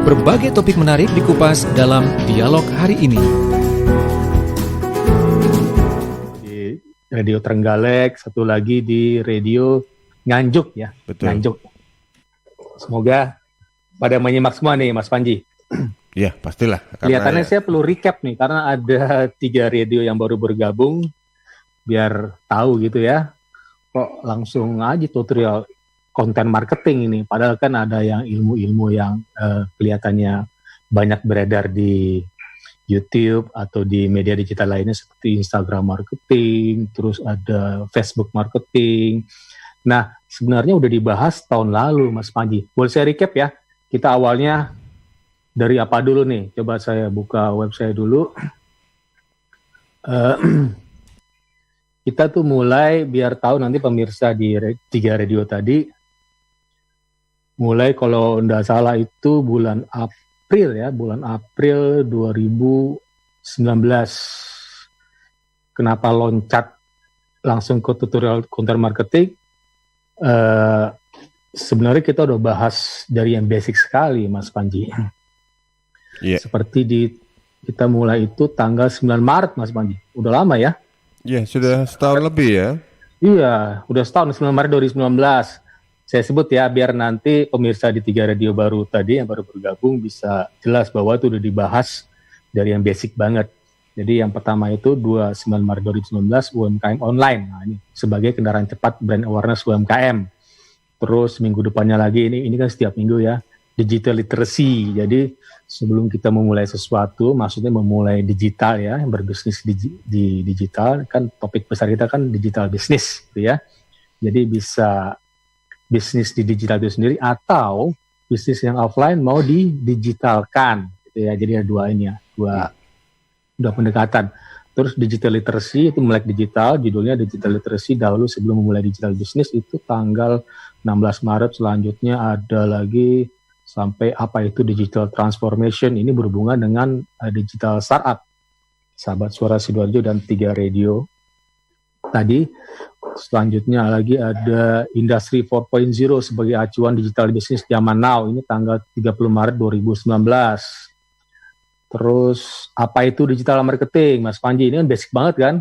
Berbagai topik menarik dikupas dalam dialog hari ini. Di Radio Trenggalek, satu lagi di Radio Nganjuk ya. Betul. Nganjuk. Semoga pada menyimak semua nih Mas Panji. Iya, pastilah. Kelihatannya saya perlu recap nih, karena ada 3 radio yang baru bergabung, biar tahu gitu ya. Kok langsung aja tutorial konten marketing ini, padahal kan ada yang ilmu-ilmu yang kelihatannya banyak beredar di YouTube atau di media digital lainnya seperti Instagram marketing, terus ada Facebook marketing. Nah, sebenarnya udah dibahas tahun lalu Mas Panji. Boleh saya recap ya? Kita awalnya dari apa dulu nih? Coba saya buka website dulu. Kita tuh mulai, biar tahu nanti pemirsa di 3 radio tadi, mulai kalau nggak salah itu bulan April ya, bulan April 2019. Kenapa loncat langsung ke tutorial content marketing? Sebenarnya kita udah bahas dari yang basic sekali Mas Panji. Iya. Seperti kita mulai itu tanggal 9 Maret Mas Panji. Udah lama ya? Iya, sudah setahun lebih ya. Iya, udah setahun, 9 Maret 2019. Saya sebut ya, biar nanti pemirsa di 3 radio baru tadi yang baru bergabung bisa jelas bahwa itu udah dibahas dari yang basic banget. Jadi yang pertama itu 29 Maret 2019 UMKM online. Nah, ini sebagai kendaraan cepat brand awareness UMKM. Terus minggu depannya lagi, ini kan setiap minggu ya, digital literacy. Jadi sebelum kita memulai sesuatu, maksudnya memulai digital ya, yang berbisnis di digital, kan topik besar kita kan digital business gitu ya. Jadi bisa bisnis di digital itu sendiri atau bisnis yang offline mau didigitalkan gitu ya. Jadi ada dua pendekatan. Terus digital literacy itu melek digital, judulnya digital literacy dahulu sebelum memulai digital business itu tanggal 16 Maret. Selanjutnya ada lagi sampai apa itu digital transformation, ini berhubungan dengan digital startup. Sahabat Suara Sidoarjo dan 3 radio tadi. Selanjutnya lagi ada Industri 4.0 sebagai acuan digital business zaman now, ini tanggal 30 Maret 2019. Terus apa itu digital marketing Mas Panji, ini kan basic banget kan?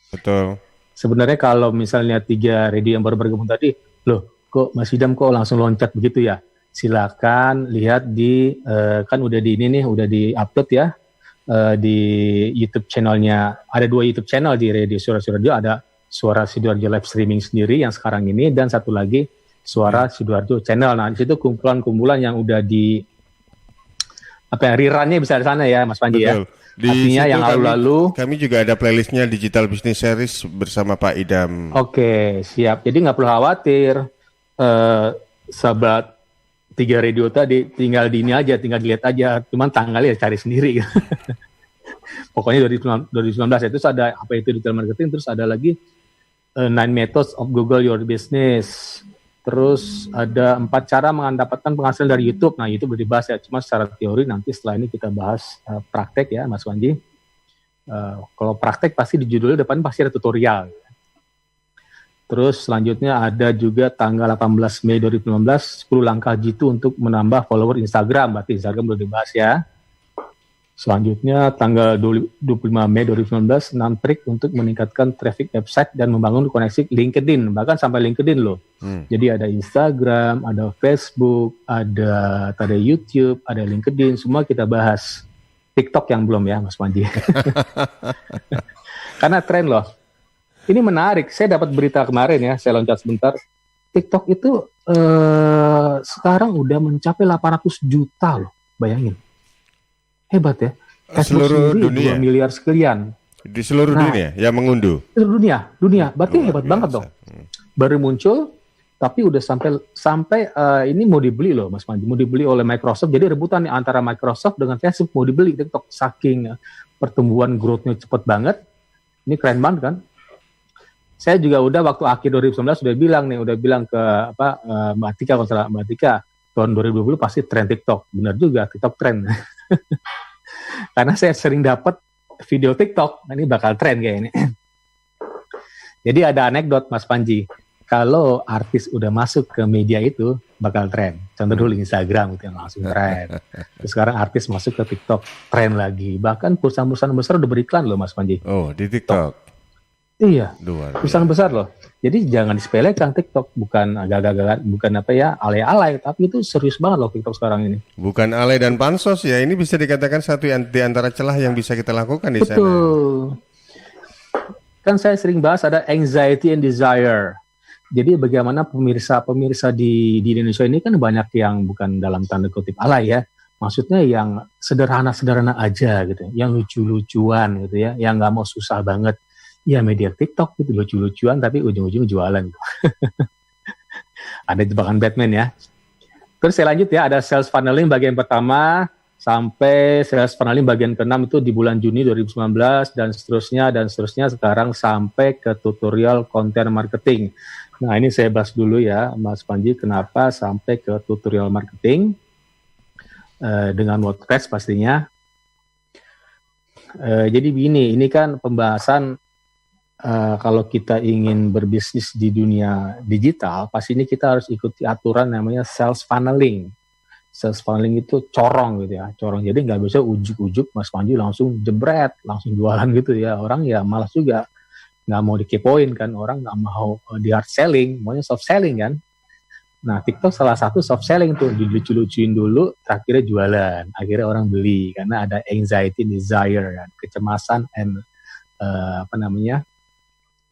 Betul. Sebenarnya kalau misalnya 3 radio yang baru bergabung tadi, loh kok Mas Idam kok langsung loncat begitu ya? Silakan lihat di kan udah di ini nih, udah di-upload ya di YouTube channelnya. Ada 2 YouTube channel di Radio Suara Sidoarjo, ada Suara Sidoarjo live streaming sendiri yang sekarang ini, dan satu lagi Suara Sidoarjo channel. Nah, di situ kumpulan-kumpulan yang udah di rerunnya bisa di sana ya Mas Panji. Betul. Ya. Artinya yang lalu-lalu kami juga ada playlistnya Digital Business Series bersama Pak Idam. Oke, siap. Jadi nggak perlu khawatir, sahabat 3 radio tadi tinggal di ini aja, tinggal dilihat aja. Cuman tanggalnya cari sendiri. Pokoknya 2019 itu ada apa itu digital marketing, terus ada lagi 9 methods of Google Your Business. Terus ada 4 cara mendapatkan penghasilan dari YouTube. Nah, itu boleh dibahas ya, cuma secara teori nanti setelah ini kita bahas praktek ya Mas Wanji. Kalau praktek pasti di judul depan pasti ada tutorial. Terus selanjutnya ada juga tanggal 18 Mei 2019, 10 langkah jitu untuk menambah follower Instagram. Berarti Instagram udah dibahas ya. Selanjutnya tanggal 25 Mei 2019, 6 trik untuk meningkatkan traffic website dan membangun koneksi LinkedIn. Bahkan sampai LinkedIn loh. Jadi ada Instagram, ada Facebook, ada YouTube, ada LinkedIn, semua kita bahas. TikTok yang belum ya Mas Panji. Karena tren loh. Ini menarik, saya dapat berita kemarin ya, saya loncat sebentar. TikTok itu sekarang udah mencapai 800 juta loh, bayangin. Hebat ya. Facebook Seluruh dunia. 2 miliar sekian. Di seluruh dunia yang mengunduh. Seluruh dunia. Berarti hebat banget dong. Baru muncul, tapi udah sampai ini mau dibeli loh Mas Panji, mau dibeli oleh Microsoft. Jadi rebutan nih antara Microsoft dengan Facebook mau dibeli TikTok, saking pertumbuhan growth-nya cepat banget. Ini keren banget kan? Saya juga udah waktu akhir 2019 udah bilang ke Mbak Tika, konselor Mbak Tika, tahun 2020 pasti tren TikTok. Benar juga, TikTok tren. Karena saya sering dapat video TikTok, ini bakal tren kayak ini. Jadi ada anekdot Mas Panji. kalau artis udah masuk ke media itu bakal tren. Contoh dulu Instagram gitu yang langsung tren. Terus sekarang artis masuk ke TikTok, tren lagi. Bahkan perusahaan-perusahaan besar udah beriklan loh Mas Panji. Oh, di TikTok. Iya, Luar perusahaan biasa. besar loh. Jadi jangan disepelekan TikTok, bukan agak-agak, bukan apa ya, alay-alay, tapi itu serius banget loh TikTok sekarang ini. Bukan alay dan pansos ya, ini bisa dikatakan satu di antara celah yang bisa kita lakukan di sana. Betul. Kan saya sering bahas ada anxiety and desire. Jadi bagaimana pemirsa di Indonesia ini kan banyak yang bukan dalam tanda kutip alay ya. Maksudnya yang sederhana-sederhana aja gitu, yang lucu-lucuan gitu ya, yang nggak mau susah banget. Ya media TikTok gitu lucu-lucuan tapi ujung-ujung jualan. Ada jebakan Batman ya. Terus saya lanjut ya, ada sales funneling bagian pertama sampai sales funneling bagian ke-6 itu di bulan Juni 2019 dan seterusnya sekarang sampai ke tutorial content marketing. Nah ini saya bahas dulu ya Mas Panji, kenapa sampai ke tutorial marketing dengan WordPress pastinya. Jadi begini, ini kan pembahasan kalau kita ingin berbisnis di dunia digital, pasti ini kita harus ikuti aturan namanya sales funneling. Sales funneling itu corong gitu ya, corong. Jadi nggak bisa ujuk-ujuk Mas Panji langsung jebret, langsung jualan gitu ya. Orang ya malas juga, nggak mau dikepoin kan, orang nggak mau di hard selling, maunya soft selling kan. Nah TikTok salah satu soft selling tuh, dilucu-lucuin dulu, akhirnya jualan, akhirnya orang beli karena ada anxiety, desire, kan? Kecemasan, and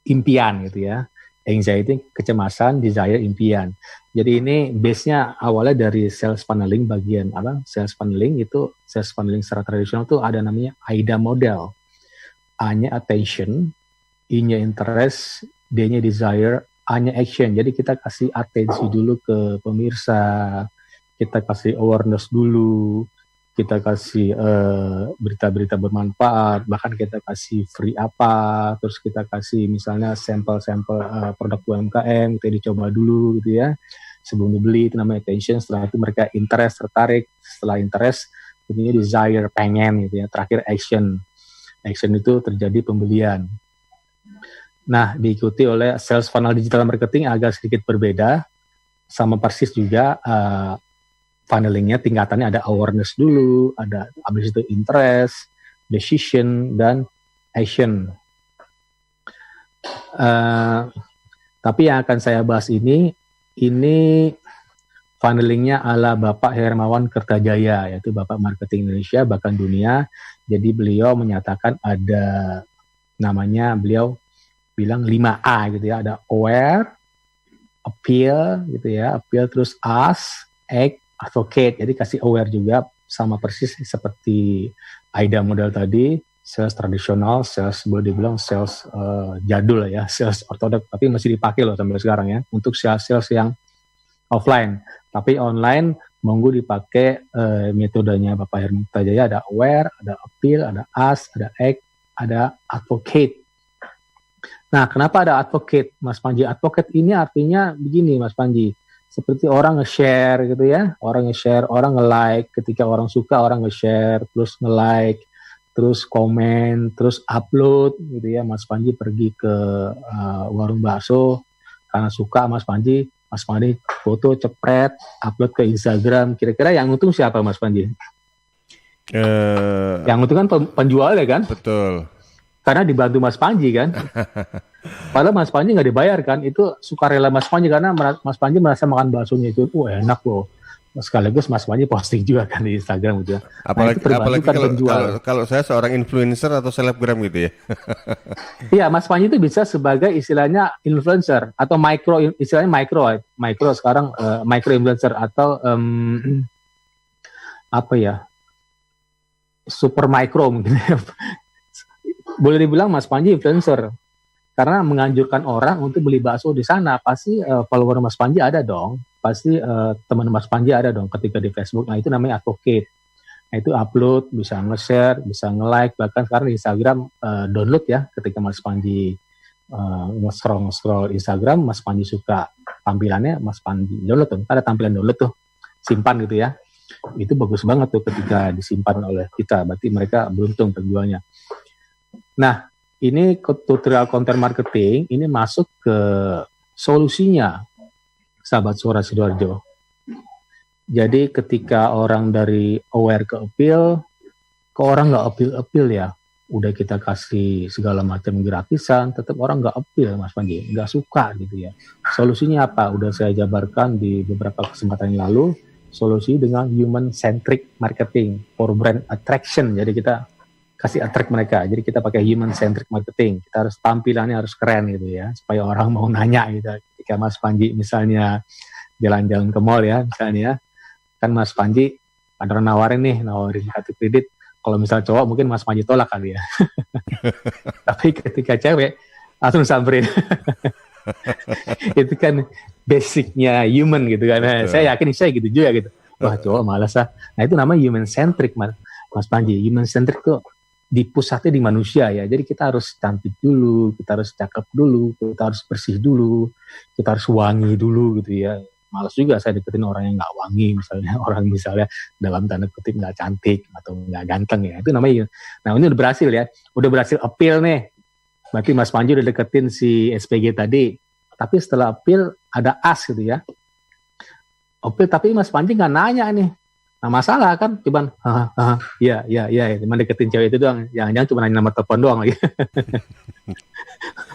impian gitu ya. Anxiety, kecemasan, desire, impian. Jadi ini base-nya awalnya dari sales funneling bagian apa? Sales funneling itu, sales funneling secara tradisional tuh ada namanya AIDA model. A-nya attention, I-nya interest, D-nya desire, A-nya action. Jadi kita kasih atensi dulu ke pemirsa, kita kasih awareness dulu, kita kasih berita-berita bermanfaat, bahkan kita kasih free apa, terus kita kasih misalnya sampel-sampel produk UMKM, kita dicoba dulu gitu ya, sebelum dibeli, itu namanya attention. Setelah itu mereka interest, tertarik, setelah interest, ini desire, pengen gitu ya, terakhir action. Action itu terjadi pembelian. Nah, diikuti oleh sales funnel digital marketing agak sedikit berbeda, sama persis juga funnelingnya tingkatannya ada awareness dulu, ada habis itu interest, decision, dan action. Tapi yang akan saya bahas ini funnelingnya ala Bapak Hermawan Kertajaya, yaitu Bapak Marketing Indonesia, bahkan dunia. Jadi beliau menyatakan ada namanya, beliau bilang 5A gitu ya, ada aware, appeal gitu ya, appeal terus ask, act, advocate. Jadi kasih aware juga, sama persis seperti AIDA model tadi, sales tradisional, sales boleh dibilang sales jadul ya, sales ortodok, tapi masih dipakai loh sampai sekarang ya, untuk sales yang offline. Tapi online monggo dipakai metodenya Bapak Hermawan Kertajaya, ada aware, ada appeal, ada ask, ada act, ada advocate. Nah, kenapa ada advocate, Mas Panji? Advocate ini artinya begini, Mas Panji. Seperti orang nge-share gitu ya, orang nge-share, orang nge-like, ketika orang suka orang nge-share, terus nge-like, terus komen, terus upload gitu ya. Mas Panji pergi ke warung bakso, karena suka Mas Panji foto cepret, upload ke Instagram. Kira-kira yang untung siapa Mas Panji? Yang untung kan penjual ya kan? Betul. Karena dibantu Mas Panji kan. Padahal Mas Panji nggak dibayar kan. Itu sukarela Mas Panji karena Mas Panji merasa makan baksonya itu enak loh. Sekaligus Mas Panji posting juga kan di Instagram gitu ya. Apalagi kalau saya seorang influencer atau selebgram gitu ya. Iya, Mas Panji itu bisa sebagai istilahnya influencer atau istilahnya micro sekarang micro influencer atau apa ya, super micro mungkin. Boleh dibilang Mas Panji influencer karena menganjurkan orang untuk beli bakso di sana. Pasti follower Mas Panji ada dong, pasti teman Mas Panji ada dong ketika di Facebook. Nah itu namanya advocate. Nah itu upload, bisa nge-share, bisa nge-like, bahkan sekarang di Instagram download ya, ketika Mas Panji nge-scroll Instagram, Mas Panji suka tampilannya, Mas Panji download tuh, ada tampilan download tuh, simpan gitu ya. Itu bagus banget tuh ketika disimpan oleh kita, berarti mereka beruntung penjualnya. Nah, ini tutorial content marketing ini masuk ke solusinya, sahabat Suara Sidoarjo. Jadi ketika orang dari aware ke appeal, ke orang nggak appeal ya, udah kita kasih segala macam gratisan, tetap orang nggak appeal, Mas Panji, nggak suka gitu ya. Solusinya apa? Udah saya jabarkan di beberapa kesempatan yang lalu, solusi dengan human centric marketing for brand attraction. Jadi kita kasih attract mereka. Jadi kita pakai human centric marketing. Kita harus tampilannya harus keren gitu ya, supaya orang mau nanya gitu. Ketika Mas Panji misalnya jalan-jalan ke mall ya, misalnya kan Mas Panji ada orang nawarin kartu kredit. Kalau misalnya cowok mungkin Mas Panji tolak kali ya. Tapi ketika cewek langsung samperin. Itu kan basicnya human gitu kan. Nah, saya yakin saya gitu juga gitu. Wah cowok malas ah. Nah itu namanya human centric Mas Panji. Human centric tuh dipusatnya di manusia ya. Jadi kita harus cantik dulu, kita harus cakep dulu, kita harus bersih dulu, kita harus wangi dulu gitu ya. Malas juga saya deketin orang yang nggak wangi misalnya, orang misalnya dalam tanda kutip nggak cantik atau nggak ganteng ya. Itu namanya. Nah ini udah berhasil ya, udah berhasil appeal nih. Berarti Mas Panji udah deketin si SPG tadi. Tapi setelah appeal ada as gitu ya. Appeal tapi Mas Panji nggak nanya nih. Nah masalah kan, cuman iya, cuma deketin cewek itu doang. Jangan-jangan cuma nanya nomor telepon doang lagi.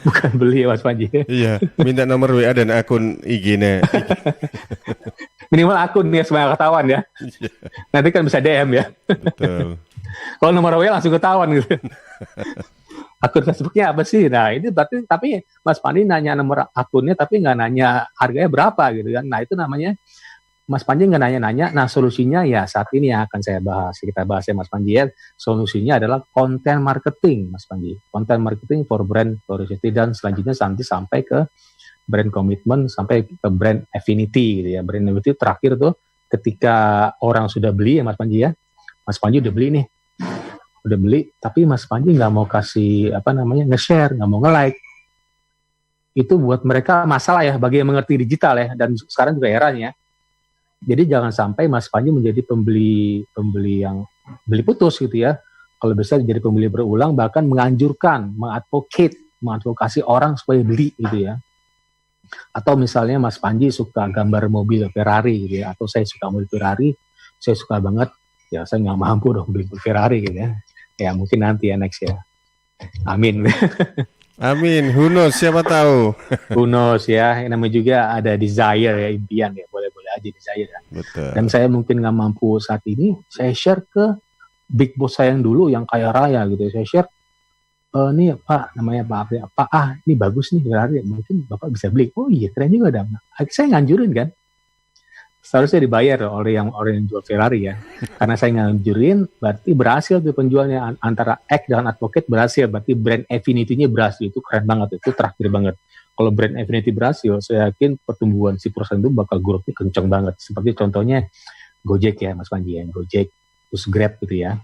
Bukan beli ya Mas Panji. Iya, minta nomor WA dan akun IG-nya. Minimal akun nih supaya ketahuan ya. Nanti kan bisa DM ya. Betul. Kalau nomor WA langsung ketahuan gitu. Akun Facebooknya apa sih? Nah ini berarti, tapi Mas Panji nanya nomor akunnya tapi nggak nanya harganya berapa gitu kan. Nah itu namanya Mas Panji nggak nanya-nanya. Nah solusinya ya saat ini yang akan saya bahas. Kita bahas ya Mas Panji ya. Solusinya adalah content marketing Mas Panji. Content marketing for brand curiosity dan selanjutnya nanti sampai ke brand commitment sampai ke brand affinity gitu ya. Brand affinity terakhir tuh ketika orang sudah beli ya Mas Panji ya. Mas Panji udah beli nih. Udah beli tapi Mas Panji nggak mau kasih nge-share, nggak mau nge-like. Itu buat mereka masalah ya bagi yang mengerti digital ya, dan sekarang juga eranya. Jadi jangan sampai Mas Panji menjadi pembeli yang beli putus gitu ya. Kalau bisa jadi pembeli berulang, bahkan menganjurkan, mengadvokasi orang supaya beli gitu ya. Atau misalnya Mas Panji suka gambar mobil Ferrari gitu ya, atau saya suka mobil Ferrari, saya suka banget, ya saya nggak mampu dong beli Ferrari gitu ya. Ya mungkin nanti ya next ya. Amin. Amin, who knows, siapa tahu. Who knows ya, yang namanya juga ada desire ya, impian ya, boleh-boleh aja desire ya. Betul. Dan saya mungkin nggak mampu saat ini, saya share ke big boss saya yang dulu yang kaya raya gitu. Saya share, nih Pak, namanya Pak, ini bagus nih Ferrari, mungkin Bapak bisa beli. Oh iya, keren juga dah. Saya nganjurin kan. Seharusnya dibayar oleh orang yang jual Ferrari ya. Karena saya nganjurin, berarti berhasil tuh penjualnya. Antara act dan advocate berhasil, berarti brand affinity-nya berhasil. Itu keren banget, itu terakhir banget. Kalau brand affinity berhasil, saya yakin pertumbuhan si perusahaan itu bakal growth-nya kencang banget. Seperti contohnya Gojek ya Mas Panji ya, Gojek, terus Grab gitu ya.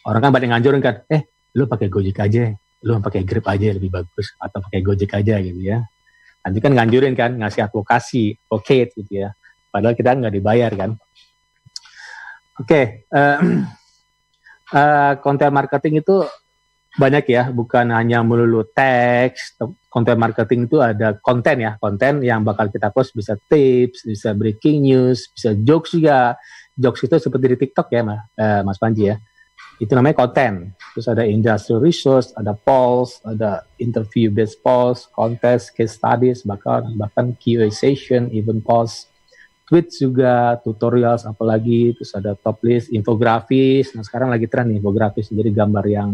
Orang kan pada nganjurin kan, lu pakai Gojek aja, lu pakai Grab aja lebih bagus, atau pakai Gojek aja gitu ya. Nanti kan nganjurin kan, ngasih advokasi, advocate gitu ya. Padahal kita nggak dibayar kan. Oke, content marketing itu banyak ya, bukan hanya melulu teks. Content marketing itu ada konten ya, konten yang bakal kita post, bisa tips, bisa breaking news, bisa jokes juga. Jokes itu seperti di TikTok ya Mas Panji ya. Itu namanya konten. Terus ada industrial resource, ada polls, ada interview based polls, contest, case studies, bahkan Q&A session, even post. Tweets juga, tutorials apalagi, terus ada top list, infografis. Nah sekarang lagi tren nih infografis, jadi gambar yang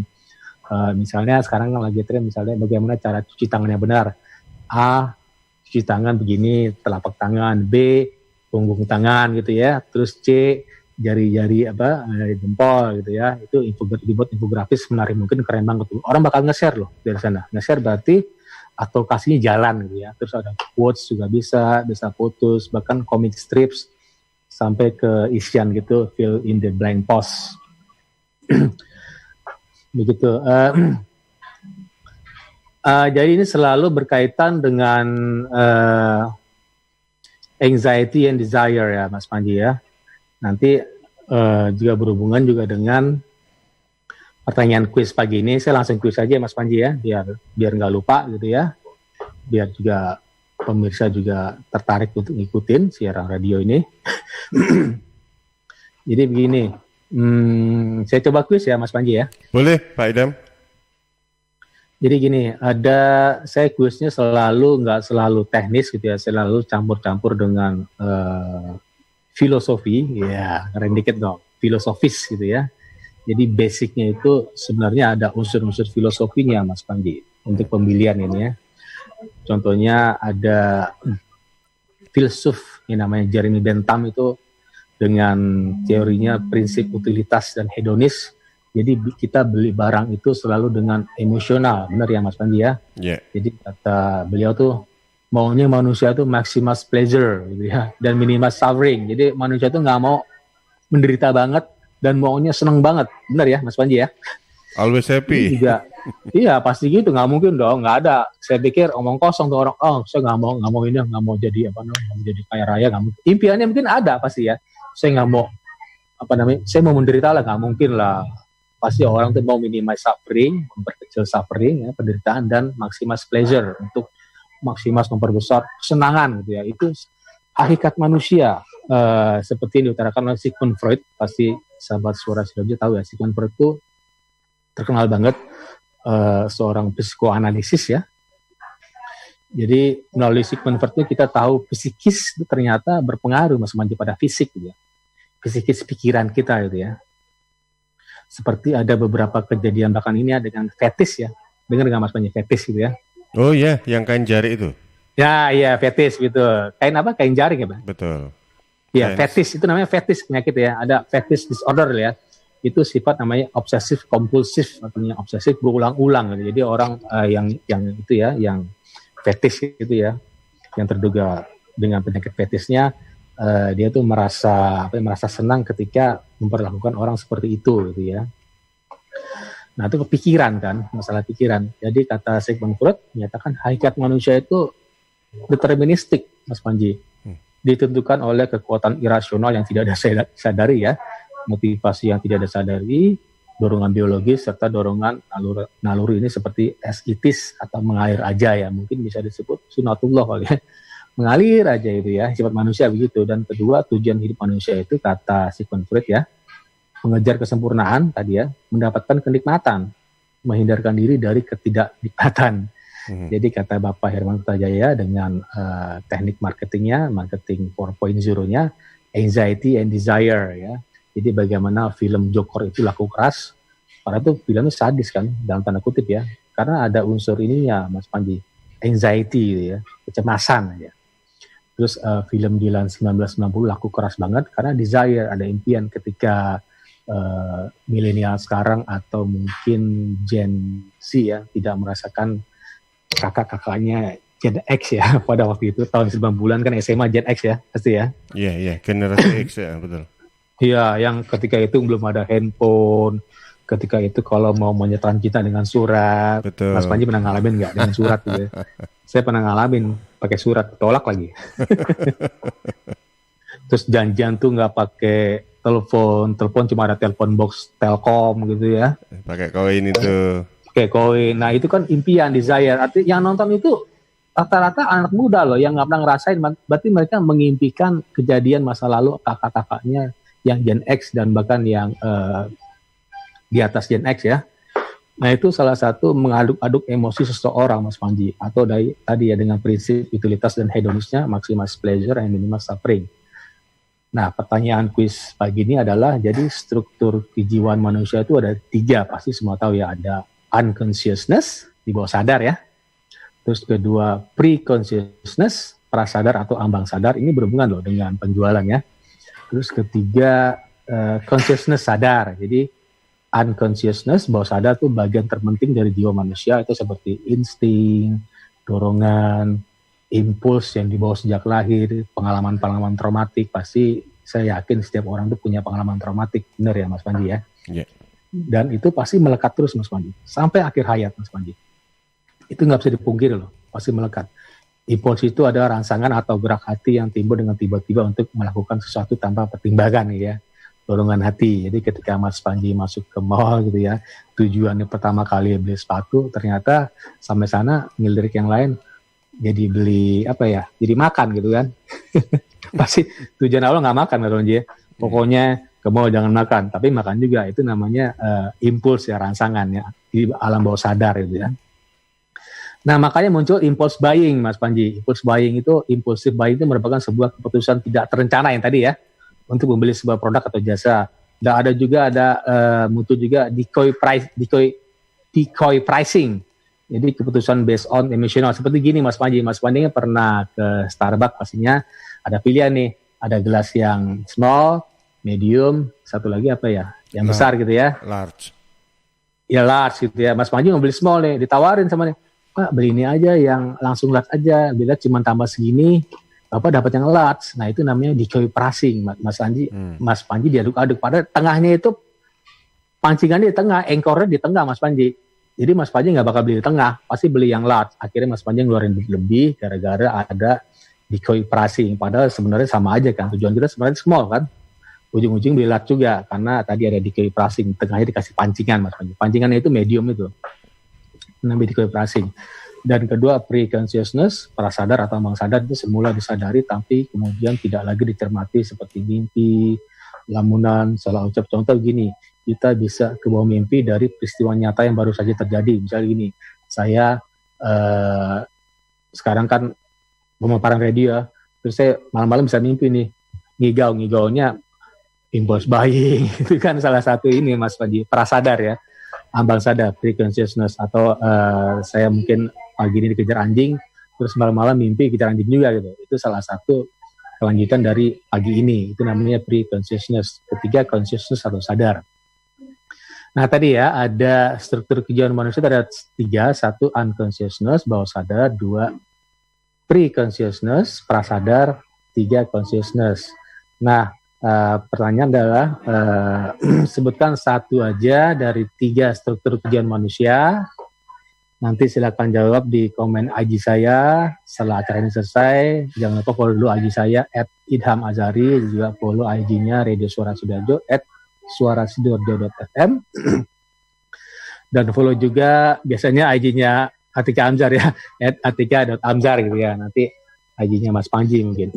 misalnya sekarang lagi tren misalnya bagaimana cara cuci tangannya benar. A, cuci tangan begini, telapak tangan. B, punggung tangan gitu ya. Terus C, jari-jari jempol gitu ya. Itu dibuat infografis menarik, mungkin keren banget tuh. Orang bakal nge-share loh dari sana. Nge-share berarti advokasinya jalan gitu ya. Terus ada quotes juga bisa fotos, bahkan comic strips sampai ke isian gitu, fill in the blank post. Begitu. Jadi ini selalu berkaitan dengan anxiety and desire ya Mas Panji ya. Nanti juga berhubungan juga dengan pertanyaan kuis pagi ini. Saya langsung kuis aja Mas Panji ya, biar nggak lupa gitu ya. Biar juga pemirsa juga tertarik untuk ngikutin siaran radio ini. Jadi begini, saya coba kuis ya Mas Panji ya. Boleh Pak Idam. Jadi gini, saya kuisnya nggak selalu teknis gitu ya, selalu campur-campur dengan filosofi, ya keren dikit dong, filosofis gitu ya. Jadi basicnya itu sebenarnya ada unsur-unsur filosofinya Mas Panji untuk pemilihan ini ya. Contohnya ada filsuf yang namanya Jeremy Bentham itu dengan teorinya prinsip utilitas dan hedonis. Jadi kita beli barang itu selalu dengan emosional, benar ya Mas Panji ya? Yeah. Jadi kata beliau tuh maunya manusia itu maximus pleasure gitu ya, dan minimus suffering. Jadi manusia itu nggak mau menderita banget dan maunya seneng banget, benar ya Mas Panji ya? Always happy. Iya pasti gitu, nggak mungkin dong, nggak ada. Saya pikir omong kosong tuh orang, saya nggak mau ini, nggak mau jadi nggak mau jadi kaya raya, nggak mungkin. Impiannya mungkin ada pasti ya. Saya nggak mau saya mau menderita lah, nggak mungkin lah. Pasti orang tuh mau minimize suffering, memperkecil suffering, ya, penderitaan, dan maximus pleasure untuk maksimas memperbesar kesenangan gitu ya. Itu hakikat manusia. Seperti yang diutarakan oleh Sigmund Freud, pasti sahabat Suara Sidoarjo tahu ya, Sigmund Freud itu terkenal banget seorang psikoanalisis ya. Jadi melalui Sigmund Freud itu kita tahu psikis itu ternyata berpengaruh Mas Manji pada fisik gitu ya. Psikis pikiran kita gitu ya. Seperti ada beberapa kejadian bahkan ini ya dengan fetis ya. Dengar nggak Mas Manji fetis gitu ya? Oh iya, yang kain jari itu. Ya, iya fetis gitu. Kain apa? Kain jaring ya, Pak? Betul. Iya, fetis itu namanya fetis penyakit ya. Ada fetis disorder ya. Itu sifat namanya obsesif kompulsif, artinya obsesif berulang-ulang gitu. Jadi orang yang itu ya, yang fetis itu ya, yang terduga dengan penyakit fetisnya, dia tuh merasa senang ketika memperlakukan orang seperti itu gitu ya. Nah itu kepikiran kan, masalah pikiran. Jadi kata Sigmund Freud menyatakan hakikat manusia itu deterministik, Mas Panji. Ditentukan oleh kekuatan irasional yang tidak ada sadari ya, motivasi yang tidak ada sadari, dorongan biologis serta dorongan naluri ini seperti as it is atau mengalir aja ya, mungkin bisa disebut sunatullah kali ya. Mengalir aja itu ya, sifat manusia begitu. Dan kedua, tujuan hidup manusia itu kata Sigmund Freud ya, mengejar kesempurnaan tadi ya, mendapatkan kenikmatan, menghindarkan diri dari ketidaknikmatan. Jadi kata Bapak Herman Kertajaya dengan teknik marketingnya, marketing 4.0-nya, anxiety and desire ya. Jadi bagaimana film Joker itu laku keras, karena itu filmnya sadis kan, dalam tanda kutip ya. Karena ada unsur ininya Mas Panji, anxiety gitu ya, kecemasan ya. Terus film Dilan 1990 laku keras banget karena desire, ada impian ketika milenial sekarang atau mungkin Gen Z ya tidak merasakan kakak-kakaknya Gen X ya pada waktu itu tahun 90-an kan SMA Gen X ya pasti ya. Iya, generasi X ya betul. Iya, yang ketika itu belum ada handphone, ketika itu kalau mau menyatakan cinta dengan surat. Betul. Mas Panji pernah ngalamin nggak dengan surat gitu ya? Saya pernah ngalamin pakai surat, tolak lagi. Terus janjian tuh nggak pakai telepon cuma ada telepon box Telkom gitu ya. Pakai koin itu. Pakai koin. Nah itu kan impian, desire. Artinya yang nonton itu rata-rata anak muda loh yang nggak pernah ngerasain. Berarti mereka mengimpikan kejadian masa lalu kakak-kakaknya yang Gen X dan bahkan yang di atas Gen X ya. Nah itu salah satu mengaduk-aduk emosi seseorang Mas Panji. Atau tadi ya dengan prinsip utilitas dan hedonisnya, maximize pleasure and minimize suffering. Nah pertanyaan kuis pagi ini adalah, jadi struktur kejiwaan manusia itu ada 3, pasti semua tahu ya. Ada unconsciousness, di bawah sadar ya. Terus kedua pre-consciousness, prasadar atau ambang sadar, ini berhubungan loh dengan penjualan ya. Terus ketiga consciousness sadar, jadi unconsciousness, bawah sadar tuh bagian terpenting dari jiwa manusia, itu seperti insting, dorongan, impuls yang dibawa sejak lahir, pengalaman-pengalaman traumatik. Pasti saya yakin setiap orang tuh punya pengalaman traumatik, benar ya Mas Panji ya? Yeah. Dan itu pasti melekat terus Mas Panji, sampai akhir hayat Mas Panji. Itu nggak bisa dipungkiri loh, pasti melekat. Impuls itu adalah rangsangan atau gerak hati yang timbul dengan tiba-tiba untuk melakukan sesuatu tanpa pertimbangan ya. Dorongan hati. Jadi ketika Mas Panji masuk ke mall gitu ya, tujuannya pertama kali beli sepatu, ternyata sampai sana ngelirik yang lain, jadi beli apa ya, jadi makan gitu kan. Pasti tujuan awal nggak makan Mas Panji ya. Pokoknya ke mall jangan makan, tapi makan juga. Itu namanya impuls ya, rangsangan ya, di alam bawah sadar gitu ya. Nah, makanya muncul impulse buying, Mas Panji. Impulse buying itu, impulsive buying itu merupakan sebuah keputusan tidak terencana yang tadi ya, untuk membeli sebuah produk atau jasa. Dan ada juga mutu juga decoy pricing. Jadi keputusan based on emotional. Seperti gini Mas Panji. Mas Panji pernah ke Starbucks, pastinya ada pilihan nih. Ada gelas yang small, medium, satu lagi apa ya? Yang besar gitu ya. Large. Ya large gitu ya. Mas Panji mau beli small nih, ditawarin sama nih. Pak beli ini aja yang langsung large aja. Bila cuma tambah segini, Bapak dapat yang large. Nah itu namanya decoy pricing, Mas Panji. Mas Panji diaduk-aduk. Padahal tengahnya itu pancingannya di tengah, anchornya di tengah Mas Panji. Jadi Mas Panji nggak bakal beli di tengah, pasti beli yang large. Akhirnya Mas Panji ngeluarin lebih gara-gara ada decoy pricing. Padahal sebenarnya sama aja kan. Tujuan kita sebenarnya small kan. Ujung-ujung beli large juga karena tadi ada decoy pricing. Tengahnya dikasih pancingan Mas Panji. Pancingannya itu medium itu. Namanya decoy pricing. Dan kedua, pre-consciousness, prasadar atau ambang sadar itu semula disadari tapi kemudian tidak lagi dicermati seperti mimpi, lamunan, salah ucap. Contoh gini, kita bisa ke bawah mimpi dari peristiwa nyata yang baru saja terjadi. Misalnya gini, saya sekarang kan pemaparan radio, terus saya malam-malam bisa mimpi nih, ngigau-ngigaunya impulse buying, itu kan salah satu ini Mas Panji, prasadar ya. Ambang sadar, pre-consciousness, atau saya mungkin pagi ini dikejar anjing, terus malam-malam mimpi kejar anjing juga gitu. Itu salah satu kelanjutan dari pagi ini. Itu namanya pre-consciousness. Ketiga, consciousness atau sadar. Nah tadi ya, ada struktur kejiwaan manusia ada 3, 1 unconsciousness, bawah sadar, 2 pre-consciousness, prasadar, 3 consciousness. Nah, pertanyaan adalah sebutkan satu aja dari 3 struktur kejiwaan manusia. Nanti silakan jawab di komen IG saya setelah acara ini selesai. Jangan lupa follow dulu IG saya @idhamazari, juga follow IG-nya Radio Suara Sidoarjo @suarasidoarjo.fm. Dan follow juga biasanya IG-nya Atika Amzar ya @atika.amzar gitu ya. Nanti IG-nya Mas Panji mungkin.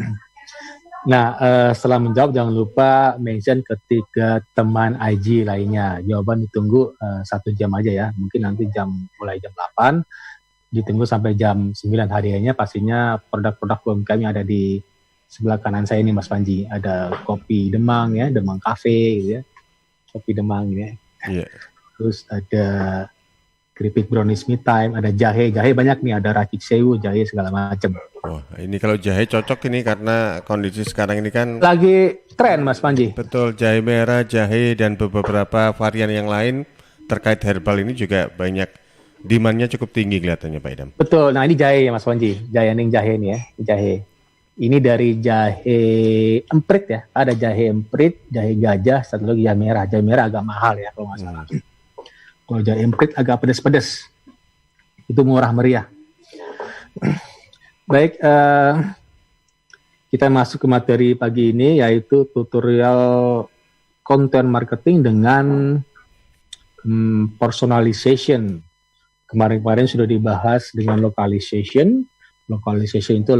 Nah, setelah menjawab jangan lupa mention ketiga teman IG lainnya. Jawaban ditunggu 1 jam aja ya. Mungkin nanti mulai jam 8, ditunggu sampai jam 9 hariannya. Pastinya produk-produk UMKM yang ada di sebelah kanan saya ini Mas Panji. Ada kopi Demang ya, Demang Cafe gitu ya. Kopi Demang ya. Yeah. Terus ada keripik brownies me time, ada jahe banyak nih, ada racik sewu, jahe segala macam. Wah, ini kalau jahe cocok ini karena kondisi sekarang ini kan lagi tren Mas Panji. betul, jahe merah, jahe dan beberapa varian yang lain terkait herbal ini juga banyak demand-nya cukup tinggi kelihatannya Pak Idham. Betul. Nah, ini jahe ya Mas Panji. Jahe nih ya, jahe. Ini dari jahe emprit ya. Ada jahe emprit, jahe gajah, satu lagi jahe merah. Jahe merah agak mahal ya kalau nggak salah. Kalau jahe emprit agak pedas-pedas. Itu murah meriah. Baik, kita masuk ke materi pagi ini, yaitu tutorial content marketing dengan personalization. Kemarin-kemarin sudah dibahas dengan localization. Localization itu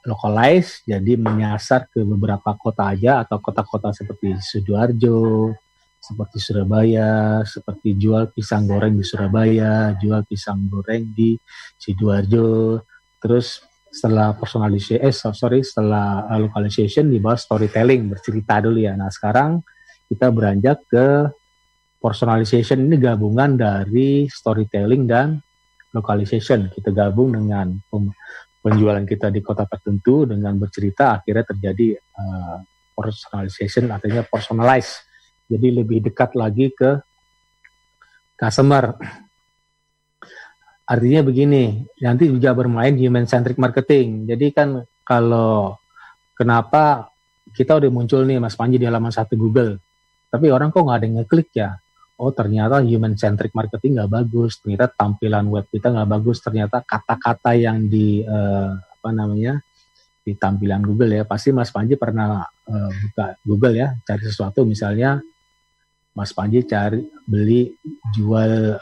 localize, jadi menyasar ke beberapa kota aja, atau kota-kota seperti Sidoarjo, seperti Surabaya, seperti jual pisang goreng di Surabaya, jual pisang goreng di Sidoarjo. Terus setelah setelah localization dibahas storytelling, bercerita dulu ya. Nah sekarang kita beranjak ke personalization. Ini gabungan dari storytelling dan localization. Kita gabung dengan penjualan kita di kota tertentu dengan bercerita, akhirnya terjadi personalization, artinya personalize. Jadi lebih dekat lagi ke customer. Artinya begini, nanti juga bermain human centric marketing. Jadi kan kalau kenapa kita udah muncul nih Mas Panji di halaman 1 Google, tapi orang kok nggak ada yang ngeklik ya? Oh ternyata human centric marketing nggak bagus, ternyata tampilan web kita nggak bagus, ternyata kata-kata yang di di tampilan Google ya. Pasti Mas Panji pernah buka Google ya, cari sesuatu, misalnya Mas Panji jual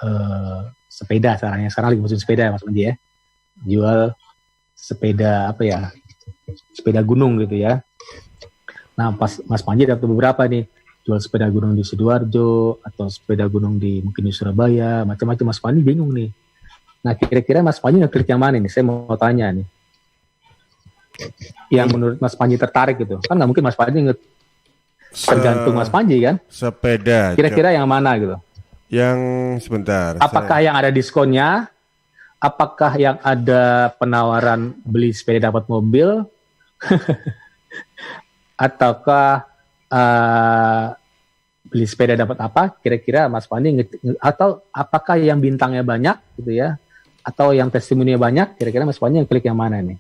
sepeda, sekarang lagi musim sepeda ya Mas Panji ya, jual sepeda apa ya, sepeda gunung gitu ya. Nah pas Mas Panji dapat beberapa nih, jual sepeda gunung di Sidoarjo atau sepeda gunung di mungkin di Surabaya, macam-macam. Mas Panji bingung nih. Nah kira-kira Mas Panji ngeklik yang mana nih? Saya mau tanya nih. Yang menurut Mas Panji tertarik gitu, kan nggak mungkin Mas Panji tergantung Mas Panji kan? Sepeda. Kira-kira yang mana gitu? Yang sebentar. Apakah yang ada diskonnya? Apakah yang ada penawaran beli sepeda dapat mobil? Ataukah beli sepeda dapat apa? Kira-kira Mas Panji atau apakah yang bintangnya banyak gitu ya? Atau yang testimoninya banyak? Kira-kira Mas Panji yang klik yang mana nih?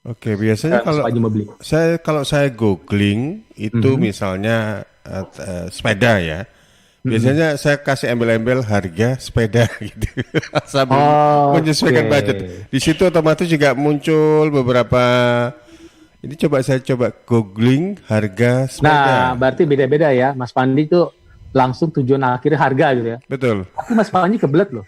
Oke, biasanya kalau saya googling itu misalnya sepeda ya. Biasanya saya kasih embel-embel harga sepeda gitu sambil menyesuaikan budget. Di situ otomatis juga muncul beberapa. Ini saya coba googling harga sepeda. Nah, berarti beda-beda ya. Mas Pandi itu langsung tujuan akhirnya harga gitu ya. Betul. Tapi Mas Panji kebelet loh.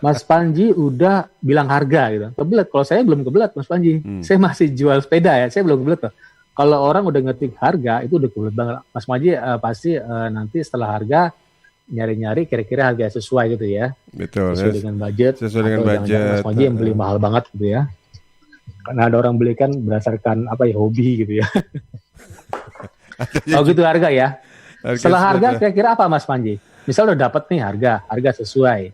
Mas Panji udah bilang harga gitu. Kebelet. Kalau saya belum kebelet Mas Panji. Saya masih jual sepeda ya. Saya belum kebelet loh. Kalau orang udah ngetik harga itu udah kebelet banget. Mas Panji pasti nanti setelah harga nyari-nyari kira-kira harga sesuai gitu ya. Betul. Sesuai dengan budget. Sesuai dengan budget. Mas Panji yang beli mahal banget gitu ya. Karena ada orang beli kan berdasarkan apa ya, hobi gitu ya. Oh gitu harga ya. Setelah harga kira-kira apa Mas Panji? Misal udah dapat nih harga sesuai.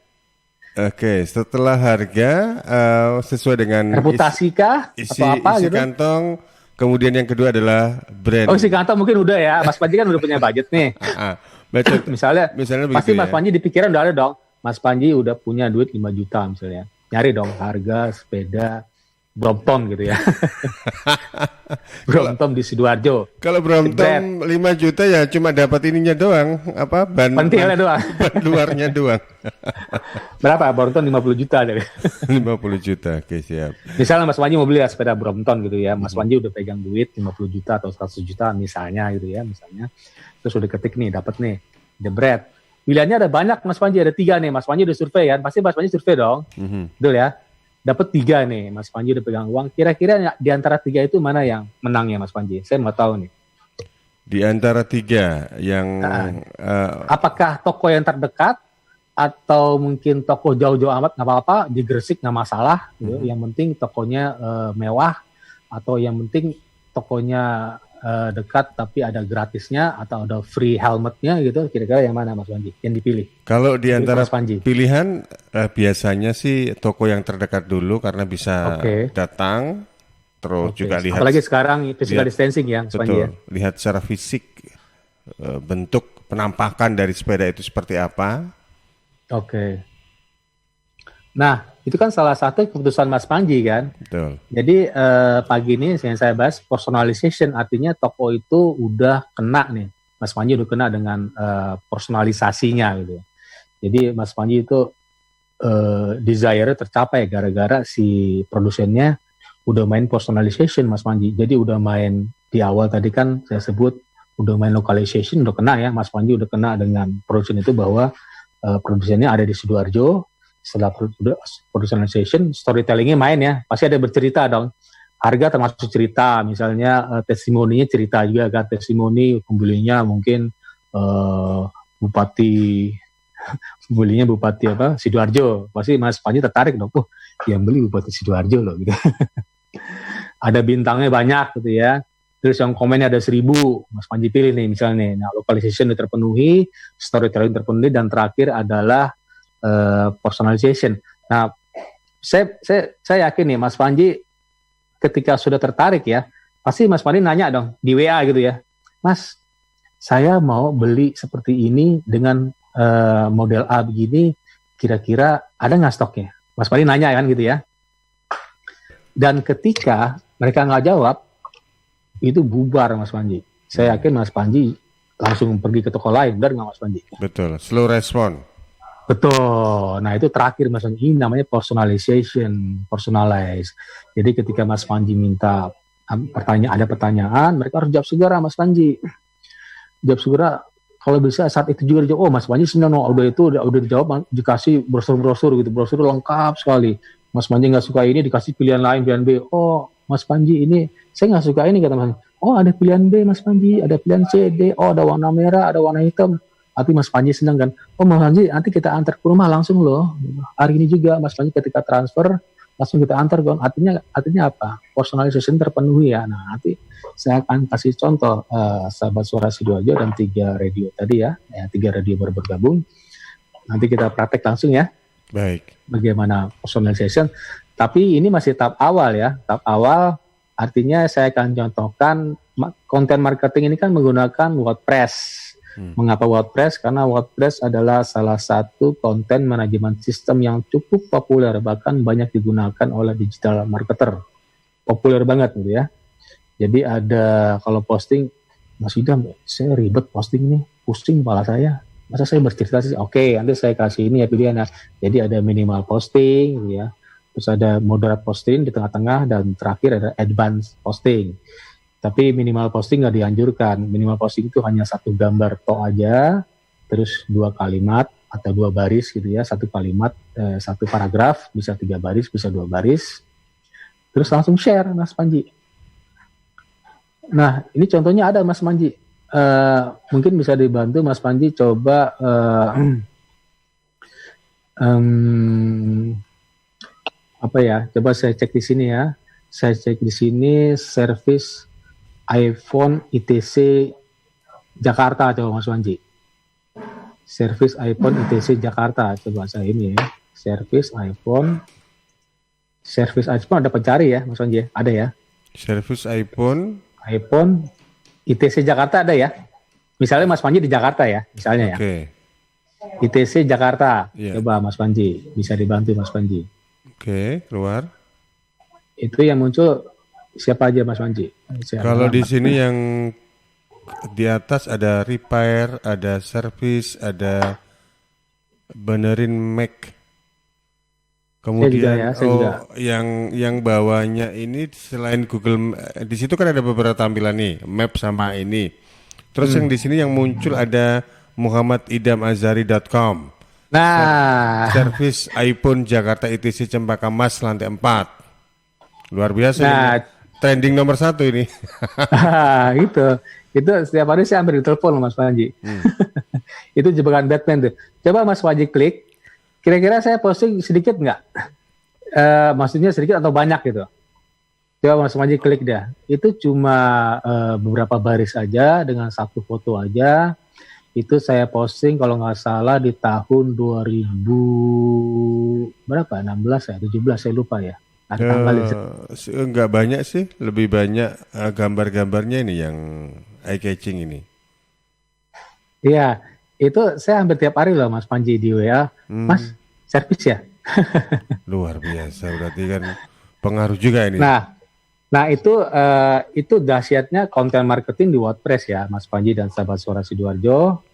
Oke, setelah harga sesuai dengan reputasi kah atau apa isi gitu? Kantong. Kemudian yang kedua adalah brand. Oh isi kantong mungkin udah ya. Mas Panji kan udah punya budget nih. misalnya pasti Mas Panji di pikiran udah ada dong. Mas Panji udah punya duit 5 juta misalnya. Nyari dong harga sepeda Brompton gitu ya. Brompton di Sidoarjo. Kalau Brompton 5 juta ya cuma dapat ininya doang, apa pentilnya doang. Ban luarnya doang. Berapa? Brompton 50 juta deh. 50 juta, oke siap. Misalnya Mas Panji mau beli sepeda Brompton gitu ya. Mas Panji udah pegang duit 50 juta atau 100 juta misalnya gitu ya, misalnya. Terus udah ketik nih, dapat nih, jebret. Pilihannya ada banyak Mas Panji, ada 3 nih. Mas Panji udah survei kan, pasti Mas Panji survei dong. Betul ya? Dapat 3 nih, Mas Panji udah pegang uang. Kira-kira di antara 3 itu mana yang menangnya Mas Panji? Saya mau tahu nih. Di antara 3 yang apakah toko yang terdekat atau mungkin toko jauh-jauh amat nggak apa-apa, di Gresik nggak masalah. Gitu. Yang penting tokonya mewah atau yang penting tokonya dekat tapi ada gratisnya atau ada free helmetnya gitu. Kira-kira yang mana Mas Panji yang dipilih? Kalau di antara pilihan biasanya sih toko yang terdekat dulu karena bisa datang terus juga lihat. Apalagi sekarang physical distancing ya Mas Panji ya. Lihat secara fisik bentuk penampakan dari sepeda itu seperti apa. Nah, itu kan salah satu keputusan Mas Panji kan. Betul. Jadi pagi ini yang saya bahas personalization, artinya toko itu udah kena nih. Mas Panji udah kena dengan personalisasinya gitu. Jadi Mas Panji itu desire-nya tercapai gara-gara si produsennya udah main personalization Mas Panji. Jadi udah main di awal tadi kan saya sebut udah main localization, udah kena ya. Mas Panji udah kena dengan produsen itu bahwa produsennya ada di Sidoarjo. Setelah personalization, storytellingnya main ya, pasti ada bercerita dong. Harga termasuk cerita, misalnya testimoninya cerita juga kan, testimoni pembelinya mungkin pembelinya Bupati apa Sidoarjo, pasti Mas Panji tertarik dong, yang beli Bupati Sidoarjo loh gitu. Ada bintangnya banyak gitu ya. Terus yang komennya ada 1000, Mas Panji pilih nih misalnya. Nah, localization terpenuhi, storytelling terpenuhi, dan terakhir adalah personalization. Nah, saya yakin nih Mas Panji ketika sudah tertarik ya, pasti Mas Panji nanya dong di WA gitu ya, Mas, saya mau beli seperti ini dengan model A begini, kira-kira ada nggak stoknya? Mas Panji nanya kan gitu ya. Dan ketika mereka nggak jawab, itu bubar Mas Panji. Saya yakin Mas Panji langsung pergi ke toko lain, benar nggak Mas Panji? Betul, slow respon. Betul. Nah itu terakhir Mas Panji, ini namanya personalization, personalize. Jadi ketika Mas Panji minta ada pertanyaan, mereka harus jawab segera Mas Panji. Jawab segera. Kalau bisa saat itu juga dijawab. Oh Mas Panji sebenarnya udah dijawab, dikasih brosur gitu, brosur lengkap sekali. Mas Panji nggak suka ini, dikasih pilihan lain, pilihan B. Oh, Mas Panji ini, saya nggak suka ini, kata Mas Panji. Oh, ada pilihan B, Mas Panji, ada pilihan C, D. Oh, ada warna merah, ada warna hitam. Tapi Mas Panji senang kan? Oh, Mas Panji, nanti kita antar ke rumah langsung loh. Hari ini juga Mas Panji ketika transfer, langsung kita antar dong. Artinya apa? Personalization terpenuhi ya. Nah, nanti saya akan kasih contoh sahabat suara Sidoarjo dan 3 radio tadi ya. 3 radio baru bergabung. Nanti kita praktek langsung ya. Baik. Bagaimana personalization. Tapi ini masih tahap awal ya. Tahap awal artinya saya akan contohkan konten marketing ini kan menggunakan WordPress. Mengapa WordPress? Karena WordPress adalah salah satu konten manajemen sistem yang cukup populer, bahkan banyak digunakan oleh digital marketer. Populer banget gitu ya. Jadi ada kalau posting, Mas Idam, saya ribet posting nih, pusing kepala saya. Masa saya bercerita sih? Oke, nanti saya kasih ini ya pilihan. Jadi ada minimal posting gitu ya. Terus ada moderate posting di tengah-tengah, dan terakhir ada advanced posting. Tapi minimal posting nggak dianjurkan. Minimal posting itu hanya 1 gambar tok aja, terus 2 kalimat atau 2 baris gitu ya. 1 kalimat, 1 paragraf, bisa 3 baris, bisa 2 baris. Terus langsung share, Mas Panji. Nah, ini contohnya ada, Mas Panji. Mungkin bisa dibantu Mas Panji coba apa ya? Coba saya cek di sini ya. Saya cek di sini service iPhone ITC Jakarta, coba Mas Panji. Service iPhone ITC Jakarta, coba saya ini ya. Service iPhone ada pencari ya, Mas Panji? Ada ya? Service iPhone ITC Jakarta ada ya? Misalnya Mas Panji di Jakarta ya, misalnya ya. ITC Jakarta, coba Mas Panji, bisa dibantu Mas Panji. Keluar. Itu yang muncul siapa aja Mas Panji? Kalau di sini yang di atas ada repair, ada service, ada benerin Mac. Kemudian saya juga. Yang bawahnya ini selain Google, di situ kan ada beberapa tampilan nih, map sama ini. Terus yang di sini yang muncul ada muhammadidamazari.com. Nah, Service iPhone Jakarta ITC Cempaka Mas lantai 4. Luar biasa ini. Trending nomor 1 ini. itu setiap hari saya ambil telepon Mas Panji. Itu jebakan Batman tuh. Coba Mas Panji klik. Kira-kira saya posting sedikit nggak? Maksudnya sedikit atau banyak gitu? Coba Mas Panji klik dah. Itu cuma beberapa baris aja dengan 1 foto aja. Itu saya posting kalau nggak salah di tahun 2000 berapa? 16 ya, 17 saya lupa ya. Enggak banyak sih, lebih banyak gambar-gambarnya ini yang eye catching ini. Iya, itu saya hampir tiap hari loh Mas Panji di WA. Mas, servis ya? Luar biasa, berarti kan pengaruh juga ini. Nah itu dahsyatnya konten marketing di WordPress ya, Mas Panji dan sahabat suara Sidoarjo.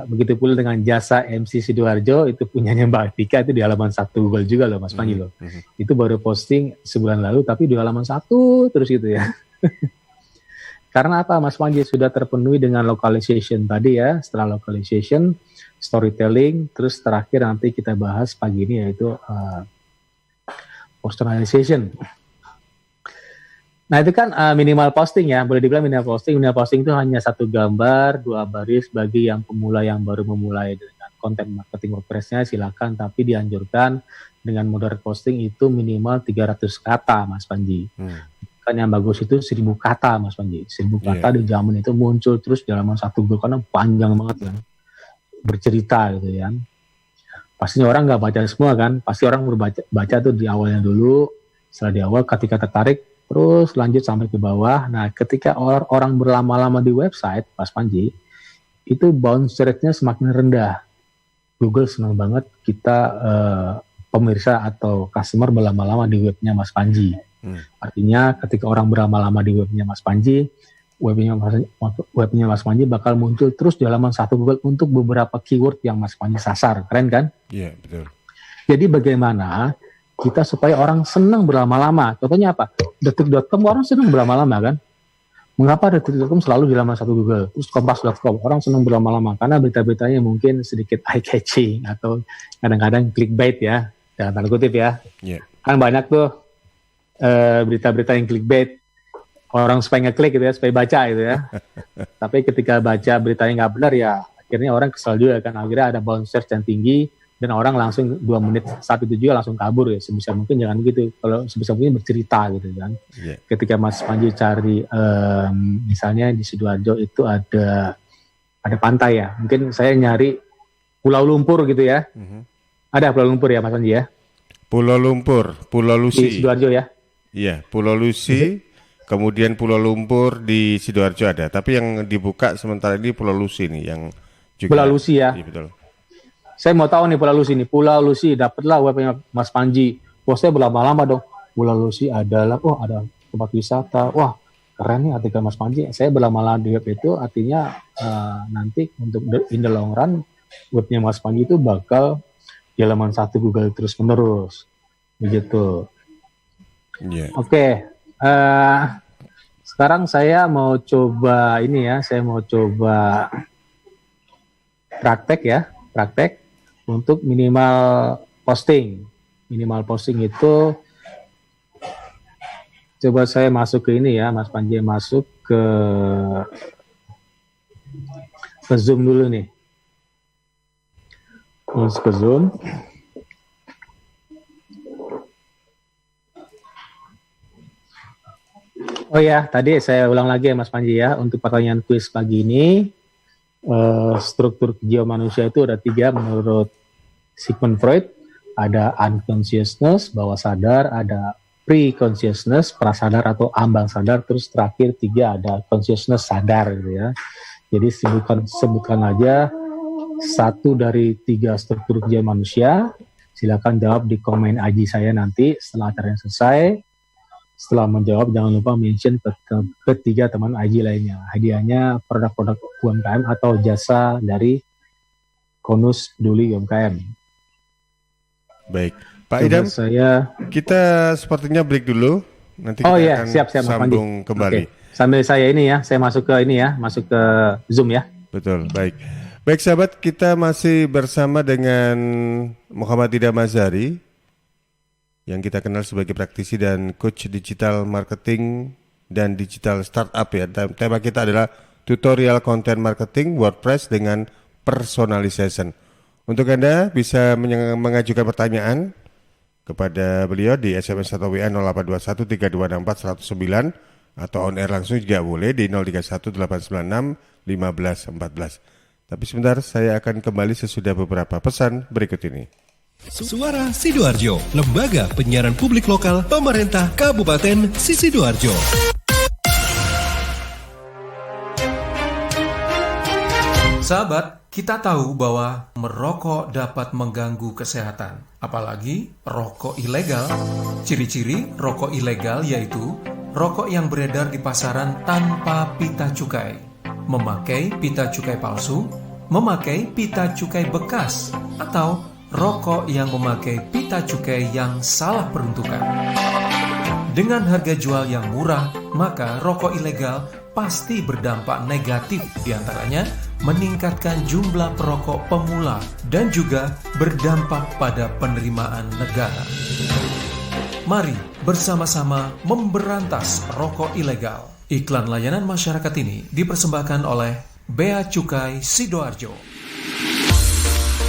Begitu pula dengan jasa MC Sidoarjo, itu punyanya Mbak Atika, itu di halaman 1 Google juga loh Mas Panji loh. Itu baru posting sebulan lalu tapi di halaman 1 terus gitu ya. Karena apa? Mas Panji sudah terpenuhi dengan localization tadi ya. Setelah localization, storytelling, terus terakhir nanti kita bahas pagi ini yaitu personalization. Nah itu kan minimal posting ya, boleh dibilang minimal posting. Minimal posting itu hanya 1 gambar, 2 baris bagi yang pemula yang baru memulai dengan konten marketing WordPress-nya silakan, tapi dianjurkan dengan moderate posting itu minimal 300 kata Mas Panji. Kan yang bagus itu 1000 kata Mas Panji. 1000 kata di zaman itu muncul terus di halaman 1 Google karena panjang banget kan. Bercerita gitu ya. Pastinya orang nggak baca semua kan, pasti orang baca tuh di awalnya dulu, setelah di awal ketika tertarik terus lanjut sampai ke bawah. Nah, ketika orang berlama-lama di website, Mas Panji, itu bounce rate-nya semakin rendah. Google senang banget kita pemirsa atau customer berlama-lama di webnya Mas Panji. Artinya ketika orang berlama-lama di webnya Mas Panji, webnya Mas Panji bakal muncul terus di halaman 1 Google untuk beberapa keyword yang Mas Panji sasar. Keren kan? Iya, betul. Jadi bagaimana kita supaya orang senang berlama-lama. Contohnya apa? Detik.com orang senang berlama-lama kan? Mengapa Detik.com selalu di halaman 1 Google? Terus Kompas.com orang senang berlama-lama karena berita-beritanya mungkin sedikit eye-catching atau kadang-kadang clickbait ya. dalam tanda kutip ya. Iya. Kan banyak tuh berita-berita yang clickbait, orang supaya ngeklik gitu ya, supaya baca gitu ya. Tapi ketika baca beritanya nggak benar ya, akhirnya orang kesal juga kan. Akhirnya ada bounce search yang tinggi, dan orang langsung 2 menit saat itu juga langsung kabur ya. Sebisa mungkin jangan gitu. Kalau sebisa mungkin bercerita gitu kan. Iya. Ketika Mas Panji cari, misalnya di Sidoarjo itu ada pantai ya. Mungkin saya nyari Pulau Lumpur gitu ya. Ada Pulau Lumpur ya Mas Panji ya? Pulau Lumpur, Pulau Di Lusi. Sidoarjo ya? Iya, Pulau Lusi, kemudian Pulau Lumpur di Sidoarjo ada. Tapi yang dibuka sementara ini Pulau Lusi nih yang juga. Pulau Lusi ya. Iya, betul. Saya mau tahu nih Pulau Lusi nih. Pulau Lusi, dapatlah webnya Mas Panji. Wah, saya berlama-lama dong. Pulau Lusi adalah, ada tempat wisata. Wah, keren nih artikel Mas Panji. Saya berlama-lama di web itu, artinya nanti untuk in the long run, webnya Mas Panji itu bakal di halaman 1 Google terus-menerus. Begitu. Iya. Oke. Sekarang saya mau coba ini ya. Saya mau coba praktek untuk minimal posting. Minimal posting itu coba saya masuk ke ini ya, Mas Panji masuk ke Zoom dulu nih. Masuk ke Zoom. Oh ya, tadi saya ulang lagi ya Mas Panji ya, untuk pertanyaan kuis pagi ini. Struktur jiwa manusia itu ada 3 menurut Sigmund Freud. Ada unconsciousness, bawah sadar, ada pre-consciousness, prasadar atau ambang sadar, terus terakhir 3 ada consciousness, sadar gitu ya. Jadi sebutkan aja 1 dari 3 struktur jiwa manusia. Silakan jawab di komen IG saya nanti setelah acaranya selesai. Setelah menjawab, jangan lupa mention ke 3 teman IG lainnya. Hadiahnya produk-produk UMKM atau jasa dari Konus Peduli UMKM. Baik, Pak Idam, kita sepertinya break dulu. Nanti kita akan siap, sambung kembali. Oke. Sambil saya ini ya, saya masuk ke ini ya, masuk ke Zoom ya. Betul, baik. Baik sahabat, kita masih bersama dengan Muhammad Idam Azhari, yang kita kenal sebagai praktisi dan coach digital marketing dan digital startup ya. Dan tema kita adalah tutorial content marketing WordPress dengan personalization. Untuk Anda bisa mengajukan pertanyaan kepada beliau di SMS atau WA 08213264 atau on air langsung juga boleh di 0318961514. Tapi sebentar, saya akan kembali sesudah beberapa pesan berikut ini. Suara Sidoarjo, lembaga penyiaran publik lokal pemerintah Kabupaten Sidoarjo. Sahabat, kita tahu bahwa merokok dapat mengganggu kesehatan, apalagi rokok ilegal. Ciri-ciri rokok ilegal yaitu rokok yang beredar di pasaran tanpa pita cukai, memakai pita cukai palsu, memakai pita cukai bekas, atau rokok yang memakai pita cukai yang salah peruntukan. Dengan harga jual yang murah, maka rokok ilegal pasti berdampak negatif, diantaranya meningkatkan jumlah perokok pemula dan juga berdampak pada penerimaan negara. Mari bersama-sama memberantas rokok ilegal. Iklan layanan masyarakat ini dipersembahkan oleh Bea Cukai Sidoarjo.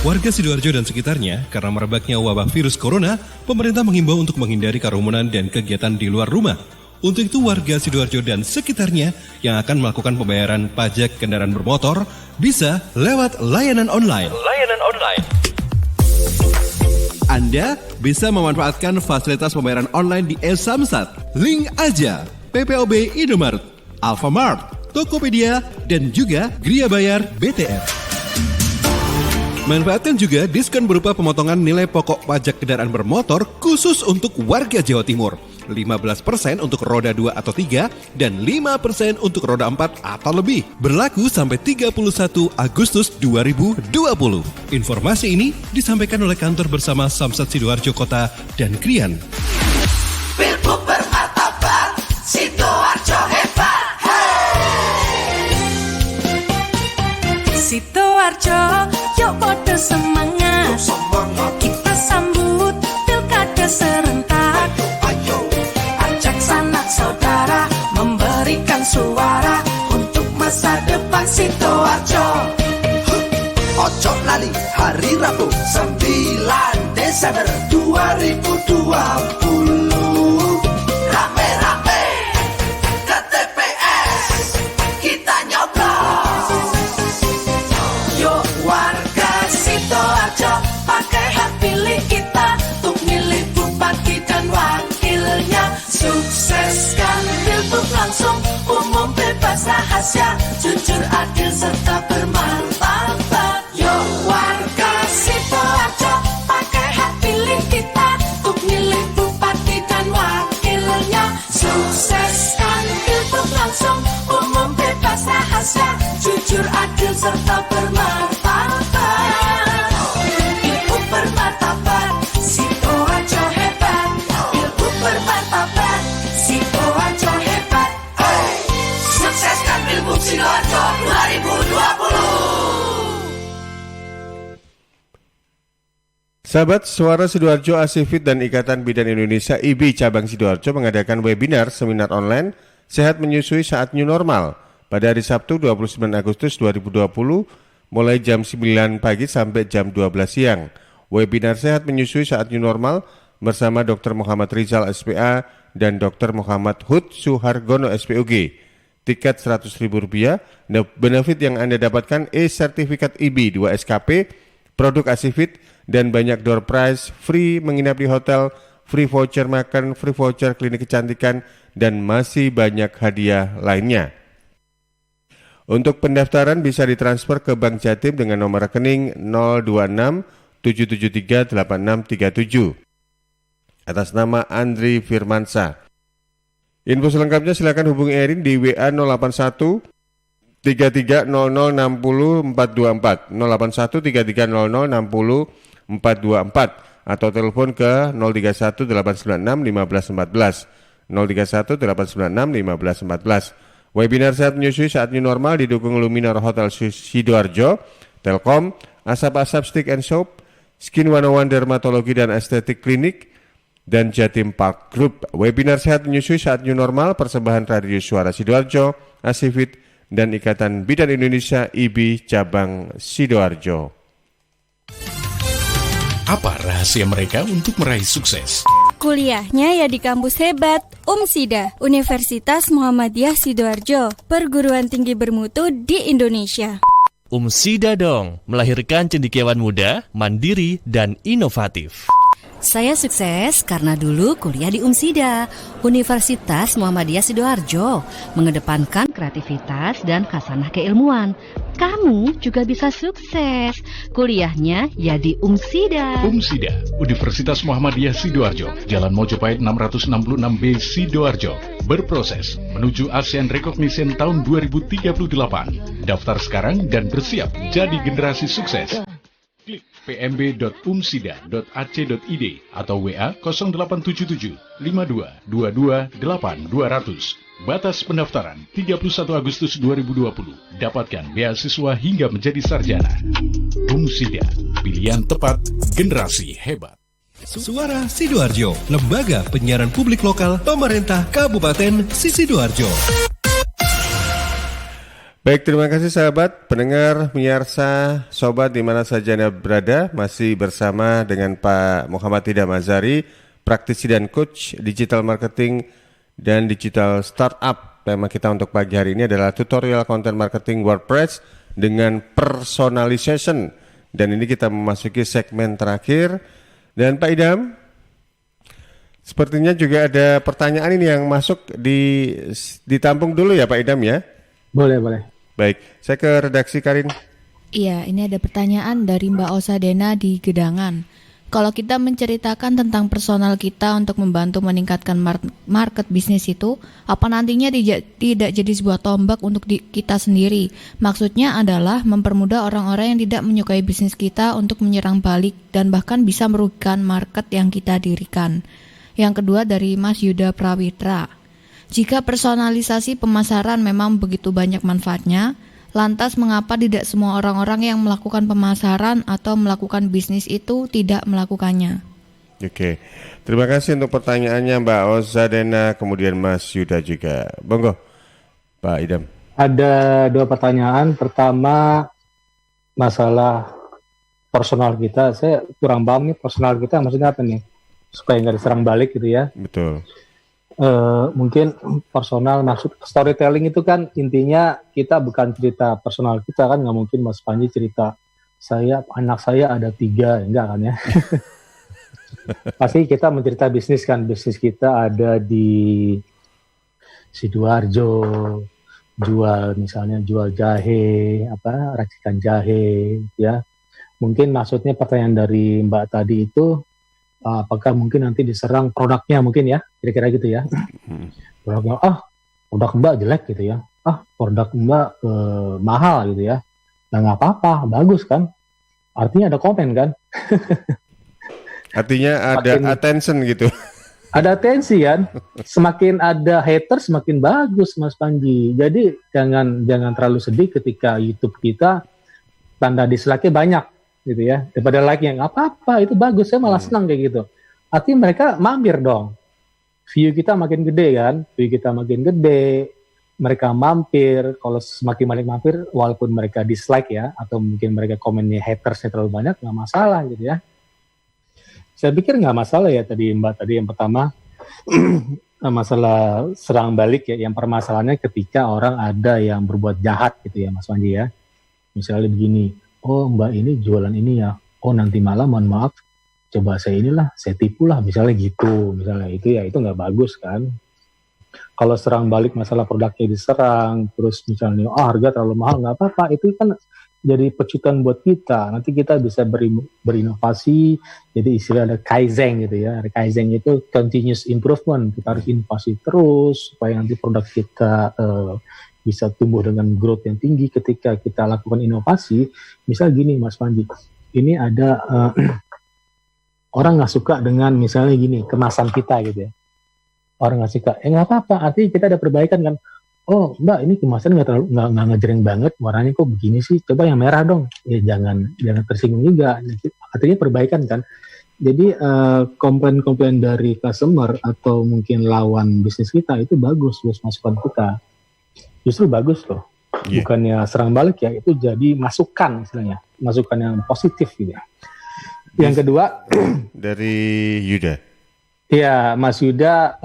Warga Sidoarjo dan sekitarnya, karena merebaknya wabah virus corona, pemerintah menghimbau untuk menghindari kerumunan dan kegiatan di luar rumah. Untuk itu, warga Sidoarjo dan sekitarnya yang akan melakukan pembayaran pajak kendaraan bermotor bisa lewat layanan online. Anda bisa memanfaatkan fasilitas pembayaran online di e-Samsat, Link Aja, PPOB Indomaret, Alfamart, Tokopedia, dan juga Gria Bayar BTR. Manfaatkan juga diskon berupa pemotongan nilai pokok pajak kendaraan bermotor khusus untuk warga Jawa Timur. 15% untuk roda 2 atau 3 dan 5% untuk roda 4 atau lebih. Berlaku sampai 31 Agustus 2020. Informasi ini disampaikan oleh kantor bersama Samsat Sidoarjo Kota dan Krian. Pilgub bermartabat, Sidoarjo hebat. Sidoarjo, yuk podo semangat. Kita sambut masa depan Sidoarjo. Ojo lali hari Rabu 9 Desember 2020. Rame-rame ke TPS kita nyoblos. Yuk warga Sidoarjo, pakai hak pilih kita untuk milih bupati dan wakilnya. Sukseskan pilgub langsung, umum bebas rahasia, jujur adil serta bermartabat. Yuk warga Sidoarjo, pakai hak pilih kita untuk milih bupati dan wakilnya. Sukseskan pilgub langsung, umum bebas rahasia, jujur adil serta bermartabat. Pilgub bermartabat, Sidoarjo hebat. Pilgub bermartabat, Sidoarjo hebat. Hey, sukseskan pilgub Sidoarjo 2020. Sahabat Suara Sidoarjo, Asifit dan Ikatan Bidan Indonesia IBI Cabang Sidoarjo mengadakan webinar seminar online Sehat Menyusui Saat New Normal pada hari Sabtu 29 Agustus 2020 mulai jam 9 pagi sampai jam 12 siang. Webinar Sehat Menyusui Saat New Normal bersama Dr. Muhammad Rizal SPA dan Dr. Muhammad Hud Suhargono SPOG. Tiket Rp100.000, benefit yang Anda dapatkan e-sertifikat IBI 2 SKP, produk Asifit, dan banyak door prize, free menginap di hotel, free voucher makan, free voucher klinik kecantikan, dan masih banyak hadiah lainnya. Untuk pendaftaran bisa ditransfer ke Bank Jatim dengan nomor rekening 026 773 8637 atas nama Andri Firmansa. Info selengkapnya silakan hubungi Erin di WA 081 3300 60 424 081 3300 60 424 atau telepon ke 031 896 1514 031 896 1514. Webinar Sehat Menyusui Saat New Normal didukung Luminar Hotel Sidoarjo, Telkom, Asap-Asap Stick and Soap, Skin 101 Dermatologi dan Estetik Klinik, dan Jatim Park Group. Webinar Sehat Menyusui Saat New Normal persembahan Radio Suara Sidoarjo, Asifit, dan Ikatan Bidan Indonesia IBI Cabang Sidoarjo. Apa rahasia mereka untuk meraih sukses? Kuliahnya ya di kampus hebat, UMSIDA, Universitas Muhammadiyah Sidoarjo, perguruan tinggi bermutu di Indonesia. UMSIDA dong, melahirkan cendekiawan muda, mandiri, dan inovatif. Saya sukses karena dulu kuliah di UMSIDA, Universitas Muhammadiyah Sidoarjo, mengedepankan kreativitas dan khasanah keilmuan. Kamu juga bisa sukses. Kuliahnya ya di UMSIDA. UMSIDA, Universitas Muhammadiyah Sidoarjo, Jalan Mojopahit 666B Sidoarjo, berproses menuju ASEAN Recognition tahun 2038. Daftar sekarang dan bersiap jadi generasi sukses. Klik pmb.umsida.ac.id atau WA 0877 52 22 8200. Batas pendaftaran 31 Agustus 2020. Dapatkan beasiswa hingga menjadi sarjana. UMSIDA, pilihan tepat generasi hebat. Suara Sidoarjo, lembaga penyiaran publik lokal pemerintah Kabupaten Sidoarjo. Baik, terima kasih sahabat, pendengar, pemirsa, sobat di mana saja Anda berada. Masih bersama dengan Pak Muhammad Hida Mazari, praktisi dan coach digital marketing dan digital startup. Tema kita untuk pagi hari ini adalah tutorial content marketing WordPress dengan personalization. Dan ini kita memasuki segmen terakhir. Dan Pak Idam, sepertinya juga ada pertanyaan ini yang masuk ditampung dulu ya Pak Idam ya? Boleh. Baik, saya ke redaksi Karin. Iya, ini ada pertanyaan dari Mbak Osadena di Gedangan. Kalau kita menceritakan tentang personal kita untuk membantu meningkatkan market bisnis itu, apa nantinya tidak jadi sebuah tombak untuk kita sendiri? Maksudnya adalah mempermudah orang-orang yang tidak menyukai bisnis kita untuk menyerang balik dan bahkan bisa merugikan market yang kita dirikan. Yang kedua dari Mas Yuda Prawitra. Jika personalisasi pemasaran memang begitu banyak manfaatnya, lantas mengapa tidak semua orang-orang yang melakukan pemasaran atau melakukan bisnis itu tidak melakukannya? Oke, terima kasih untuk pertanyaannya Mbak Ozadena, kemudian Mas Yuda juga. Bonggo, Pak Idam. Ada 2 pertanyaan. Pertama, masalah personal kita. Saya kurang paham nih personal kita maksudnya apa nih? Supaya nggak diserang balik gitu ya. Betul. Mungkin personal maksud storytelling itu kan intinya kita bukan cerita personal kita kan, nggak mungkin Mas Panji cerita anak saya ada 3, enggak kan ya. Pasti kita mencerita bisnis kan, bisnis kita ada di Sidoarjo, jual jahe, racikan jahe ya. Mungkin maksudnya pertanyaan dari Mbak tadi itu apakah mungkin nanti diserang produknya mungkin ya, kira-kira gitu ya. Produknya, produk Mbak jelek gitu ya. Produk Mbak mahal gitu ya. Nah nggak apa-apa, bagus kan. Artinya ada komen kan. Artinya ada attention gitu. Ada atensi kan. Semakin ada hater semakin bagus Mas Panji. Jadi jangan terlalu sedih ketika YouTube kita tanda dislike-nya banyak gitu ya, daripada like-nya nggak apa-apa, itu bagus, saya malah senang kayak gitu. Artinya mereka mampir dong, view kita makin gede kan, mereka mampir. Kalau semakin banyak mampir, walaupun mereka dislike ya, atau mungkin mereka komennya hatersnya terlalu banyak, nggak masalah gitu ya. Saya pikir nggak masalah ya tadi Mbak, tadi yang pertama masalah serang balik ya, yang permasalahannya ketika orang ada yang berbuat jahat gitu ya Mas Panji ya. Misalnya begini, oh Mbak ini jualan ini ya, oh nanti malam mohon maaf, coba saya tipu lah, misalnya gitu, misalnya itu ya, itu nggak bagus kan. Kalau serang balik masalah produknya diserang, terus misalnya harga terlalu mahal, nggak apa-apa, itu kan jadi pecutan buat kita, nanti kita bisa berinovasi, jadi istilah ada Kaizen gitu ya. Kaizen itu continuous improvement, kita harus inovasi terus supaya nanti produk kita bisa tumbuh dengan growth yang tinggi ketika kita lakukan inovasi. Misal gini Mas Panji, ini ada orang nggak suka dengan misalnya gini, kemasan kita gitu ya. Orang nggak suka, nggak apa-apa, artinya kita ada perbaikan kan. Oh Mbak, ini kemasan nggak ngejreng banget, warnanya kok begini sih, coba yang merah dong. Ya jangan tersinggung juga, artinya perbaikan kan. Jadi komplain-komplain dari customer atau mungkin lawan bisnis kita itu bagus masukan kita. Justru bagus loh, bukannya serang balik ya, itu jadi masukan istilahnya, masukan yang positif gitu ya. Yang kedua dari Yuda. Iya Mas Yuda,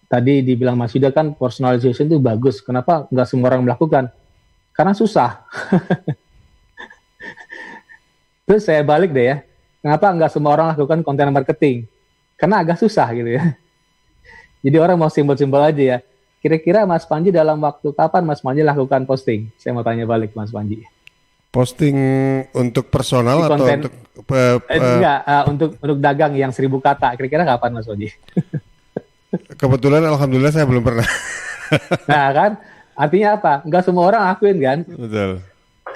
tadi dibilang Mas Yuda kan personalization itu bagus, kenapa nggak semua orang melakukan? Karena susah. Terus saya balik deh ya, kenapa nggak semua orang lakukan konten marketing? Karena agak susah gitu ya. Jadi orang mau simbol-simbol aja ya. Kira-kira Mas Panji dalam waktu kapan Mas Panji lakukan posting? Saya mau tanya balik Mas Panji. Posting untuk personal atau konten, untuk untuk dagang yang 1000 kata. Kira-kira kapan Mas Panji? Kebetulan alhamdulillah saya belum pernah. Nah kan, artinya apa? Nggak semua orang lakuin kan? Betul.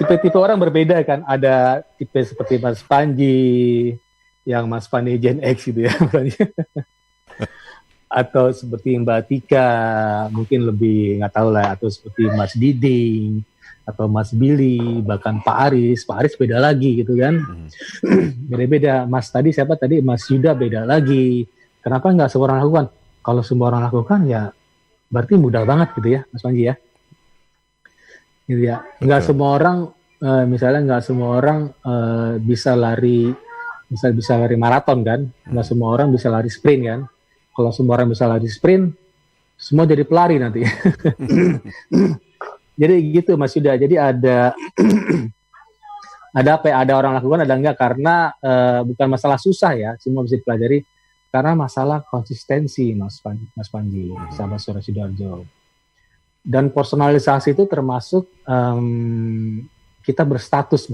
Tipe-tipe orang berbeda kan. Ada tipe seperti Mas Panji, yang Mas Panji Gen X gitu ya. Atau seperti Mbak Tika, mungkin lebih nggak tahu lah, atau seperti Mas Diding, atau Mas Billy, bahkan Pak Aris beda lagi gitu kan. Beda-beda. Mas tadi siapa tadi? Mas Yuda beda lagi. Kenapa nggak semua orang lakukan? Kalau semua orang lakukan ya berarti mudah banget gitu ya Mas Panji ya. Gitu ya. Nggak semua orang, misalnya nggak semua orang bisa lari maraton kan. Nggak semua orang bisa lari sprint kan. Kalau semua orang bisa lari sprint, semua jadi pelari nanti. Jadi gitu Mas Yuda. Jadi ada apa ya? Ada orang lakukan, ada enggak, karena bukan masalah susah ya, semua bisa dipelajari, karena masalah konsistensi Mas Panji, sahabat Suara Sidoarjo. Dan personalisasi itu termasuk kita berstatus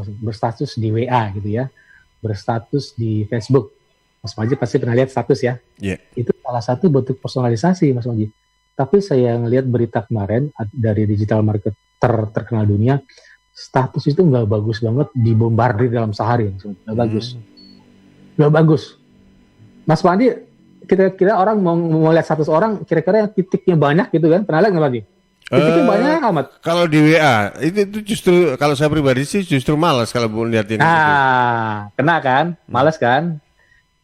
di WA gitu ya, berstatus di Facebook. Mas Panji pasti pernah lihat status ya. Yeah. Itu salah satu bentuk personalisasi Mas Panji. Tapi saya ngelihat berita kemarin dari digital marketer terkenal dunia, status itu nggak bagus banget, dibombardir dalam sehari, nggak bagus. Nggak bagus. Mas Panji, kira-kira orang mau lihat status orang, kira-kira yang titiknya banyak gitu kan? Pernah lihat nggak Panji? Titiknya banyak amat. Kalau di WA, itu justru, kalau saya pribadi sih justru malas kalau mau lihat yang kena kan? Malas kan?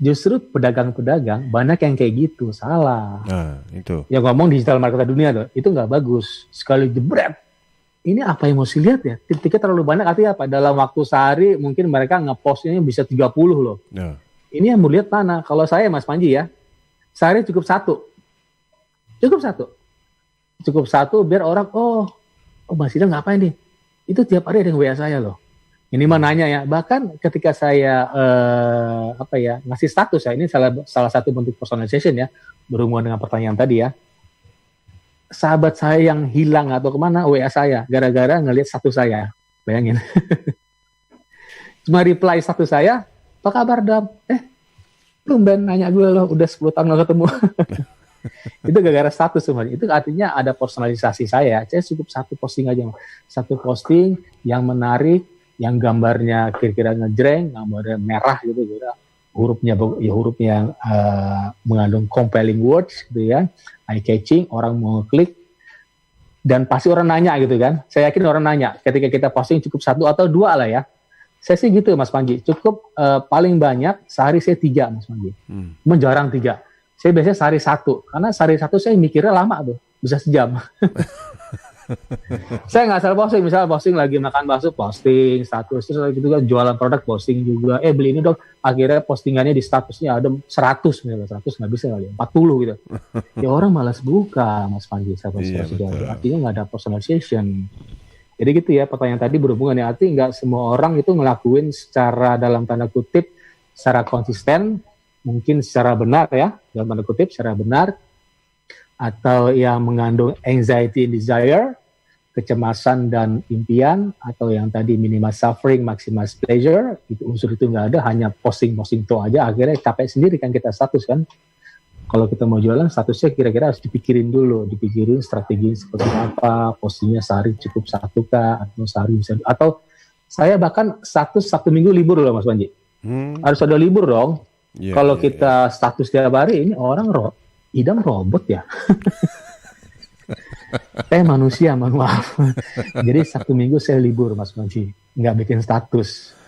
Justru pedagang-pedagang banyak yang kayak gitu, salah. Nah, itu. Yang ngomong digital marketer dunia tuh, itu nggak bagus. Sekali jebret, ini apa yang mau dilihat ya? Titiknya terlalu banyak, artinya apa? Dalam waktu sehari mungkin mereka ngepostnya bisa 30 loh. Nah. Ini yang mau lihat mana? Kalau saya Mas Panji ya, sehari cukup satu. Cukup satu biar orang, oh Mas Ida ngapain nih? Itu tiap hari ada yang WA saya loh. Ini mah nanya ya. Bahkan ketika saya ngasih status ya, ini salah satu bentuk personalization ya, berhubungan dengan pertanyaan tadi ya. Sahabat saya yang hilang atau kemana WA saya gara-gara ngelihat status saya. Bayangin. Cuma reply status saya, apa kabar Dam? Tumben nanya gue loh, udah 10 tahun gak ketemu. Itu gara-gara status semuanya. Itu artinya ada personalisasi saya. Saya cukup satu posting aja. Satu posting yang menarik, yang gambarnya kira-kira ngejreng, gambarnya merah gitu. Hurufnya yang mengandung compelling words gitu ya. Eye catching, orang mau klik. Dan pasti orang nanya gitu kan. Saya yakin orang nanya ketika kita posting cukup satu atau dua lah ya. Saya sih gitu Mas Panji. Cukup paling banyak sehari saya 3 Mas Panji. Menjarang 3. Saya biasanya sehari 1, karena sehari 1 saya mikirnya lama tuh, bisa sejam. Saya nggak salah posting, misalnya posting lagi makan bakso, posting status, terus gitu kan jualan produk, posting juga, beli ini dong, akhirnya postingannya di statusnya ada 100, misalnya 100 nggak bisa kali, 40 gitu. Ya orang malas buka, Mas Panji, artinya nggak ada personalization. Jadi gitu ya, pertanyaan tadi berhubungan ya, artinya nggak semua orang itu ngelakuin secara dalam tanda kutip, secara konsisten, mungkin secara benar ya, dalam tanda kutip secara benar, atau yang mengandung anxiety and desire, kecemasan dan impian, atau yang tadi minimize suffering, maximize pleasure, itu unsur itu nggak ada, hanya posting-posting to aja, akhirnya capek sendiri kan kita status kan. Kalau kita mau jualan, statusnya kira-kira harus dipikirin dulu, dipikirin strategi seperti apa, postingnya sehari cukup 1 kah, atau sehari bisa, atau saya bahkan status 1 minggu libur loh Mas Panji. Harus ada libur dong. Kalau kita status tiap hari, ini orang idam robot ya. Saya manusia, manual. Jadi 1 minggu saya libur Mas Panji, nggak bikin status.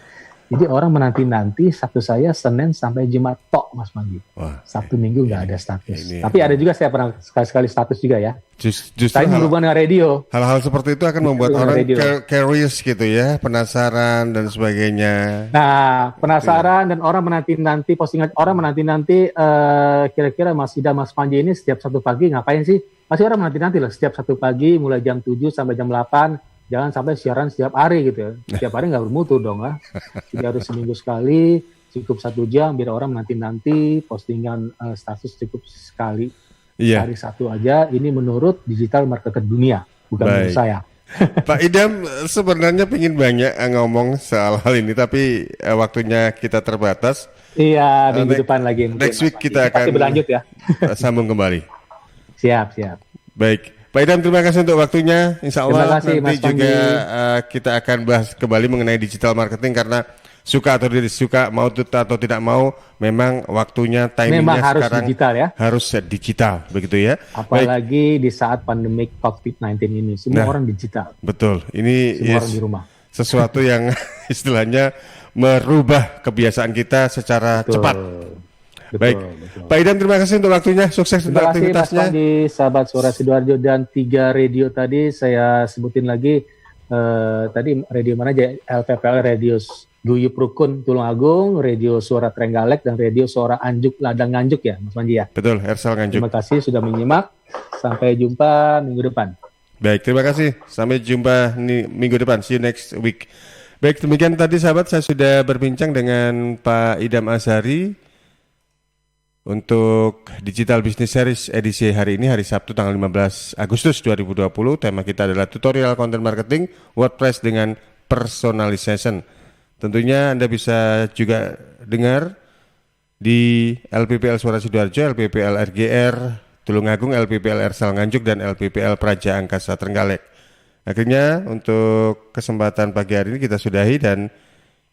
Jadi orang menanti-nanti status saya Senin sampai Jumat tok Mas Panji. 1 minggu nggak ada status. Tapi ada juga saya pernah sekali-sekali status juga ya. Justru saya berhubungan dengan radio. Hal-hal seperti itu akan membuat orang curious gitu ya, penasaran dan sebagainya. Nah, penasaran dan orang menanti-nanti postingan, orang menanti-nanti kira-kira Mas Ida, Mas Panji ini setiap 1 pagi ngapain sih? Masih orang menanti-nanti lah setiap 1 pagi mulai jam 7 sampai jam 8. Jangan sampai siaran setiap hari gitu ya. Setiap hari nggak bermutu dong lah. Jadi harus seminggu sekali, cukup 1 jam biar orang nanti postingan status cukup sekali. Hari 1 aja. Ini menurut digital marketer dunia, bukan menurut saya. Pak Idam sebenarnya pengen banyak ngomong soal hal ini, tapi waktunya kita terbatas. Iya, minggu depan lagi. Next week kita akan berlanjut ya. Sambung kembali. Siap. Baik. Pak Idam, terima kasih untuk waktunya. Insya Allah kasih, nanti juga kita akan bahas kembali mengenai digital marketing, karena suka atau tidak suka, mau atau tidak mau, memang waktunya, timingnya harus sekarang digital ya. Harus digital, begitu ya. Apalagi di saat pandemik COVID-19 ini, semua orang digital. Betul, ini semua orang di rumah. Sesuatu yang istilahnya merubah kebiasaan kita secara cepat. Baik, betul. Pak Idam, terima kasih untuk waktunya, sukses untuk aktivitasnya. Terima kasih Mas Panji, sahabat Suara Sidoarjo, dan 3 radio tadi saya sebutin lagi. Tadi radio mana aja? LPPL, Radio Guyup Rukun Tulungagung, Radio Suara Trenggalek, dan Radio Suara Anjuk Ladang Nganjuk ya Mas Panji ya? Betul, Ersal Nganjuk. Terima kasih sudah menyimak, sampai jumpa minggu depan. Baik, terima kasih, sampai jumpa minggu depan, see you next week. Baik, demikian tadi sahabat, saya sudah berbincang dengan Pak Idam Azhari untuk Digital Business Series edisi hari ini, hari Sabtu tanggal 15 Agustus 2020. Tema kita adalah tutorial content marketing WordPress dengan personalization. Tentunya Anda bisa juga dengar di LPPL Suara Sidoarjo, LPPL RGR Tulungagung, LPPL Ersal Nganjuk, dan LPPL Praja Angkasa Trenggalek. Akhirnya untuk kesempatan pagi hari ini kita sudahi, dan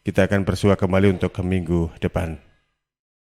kita akan bersua kembali untuk ke minggu depan.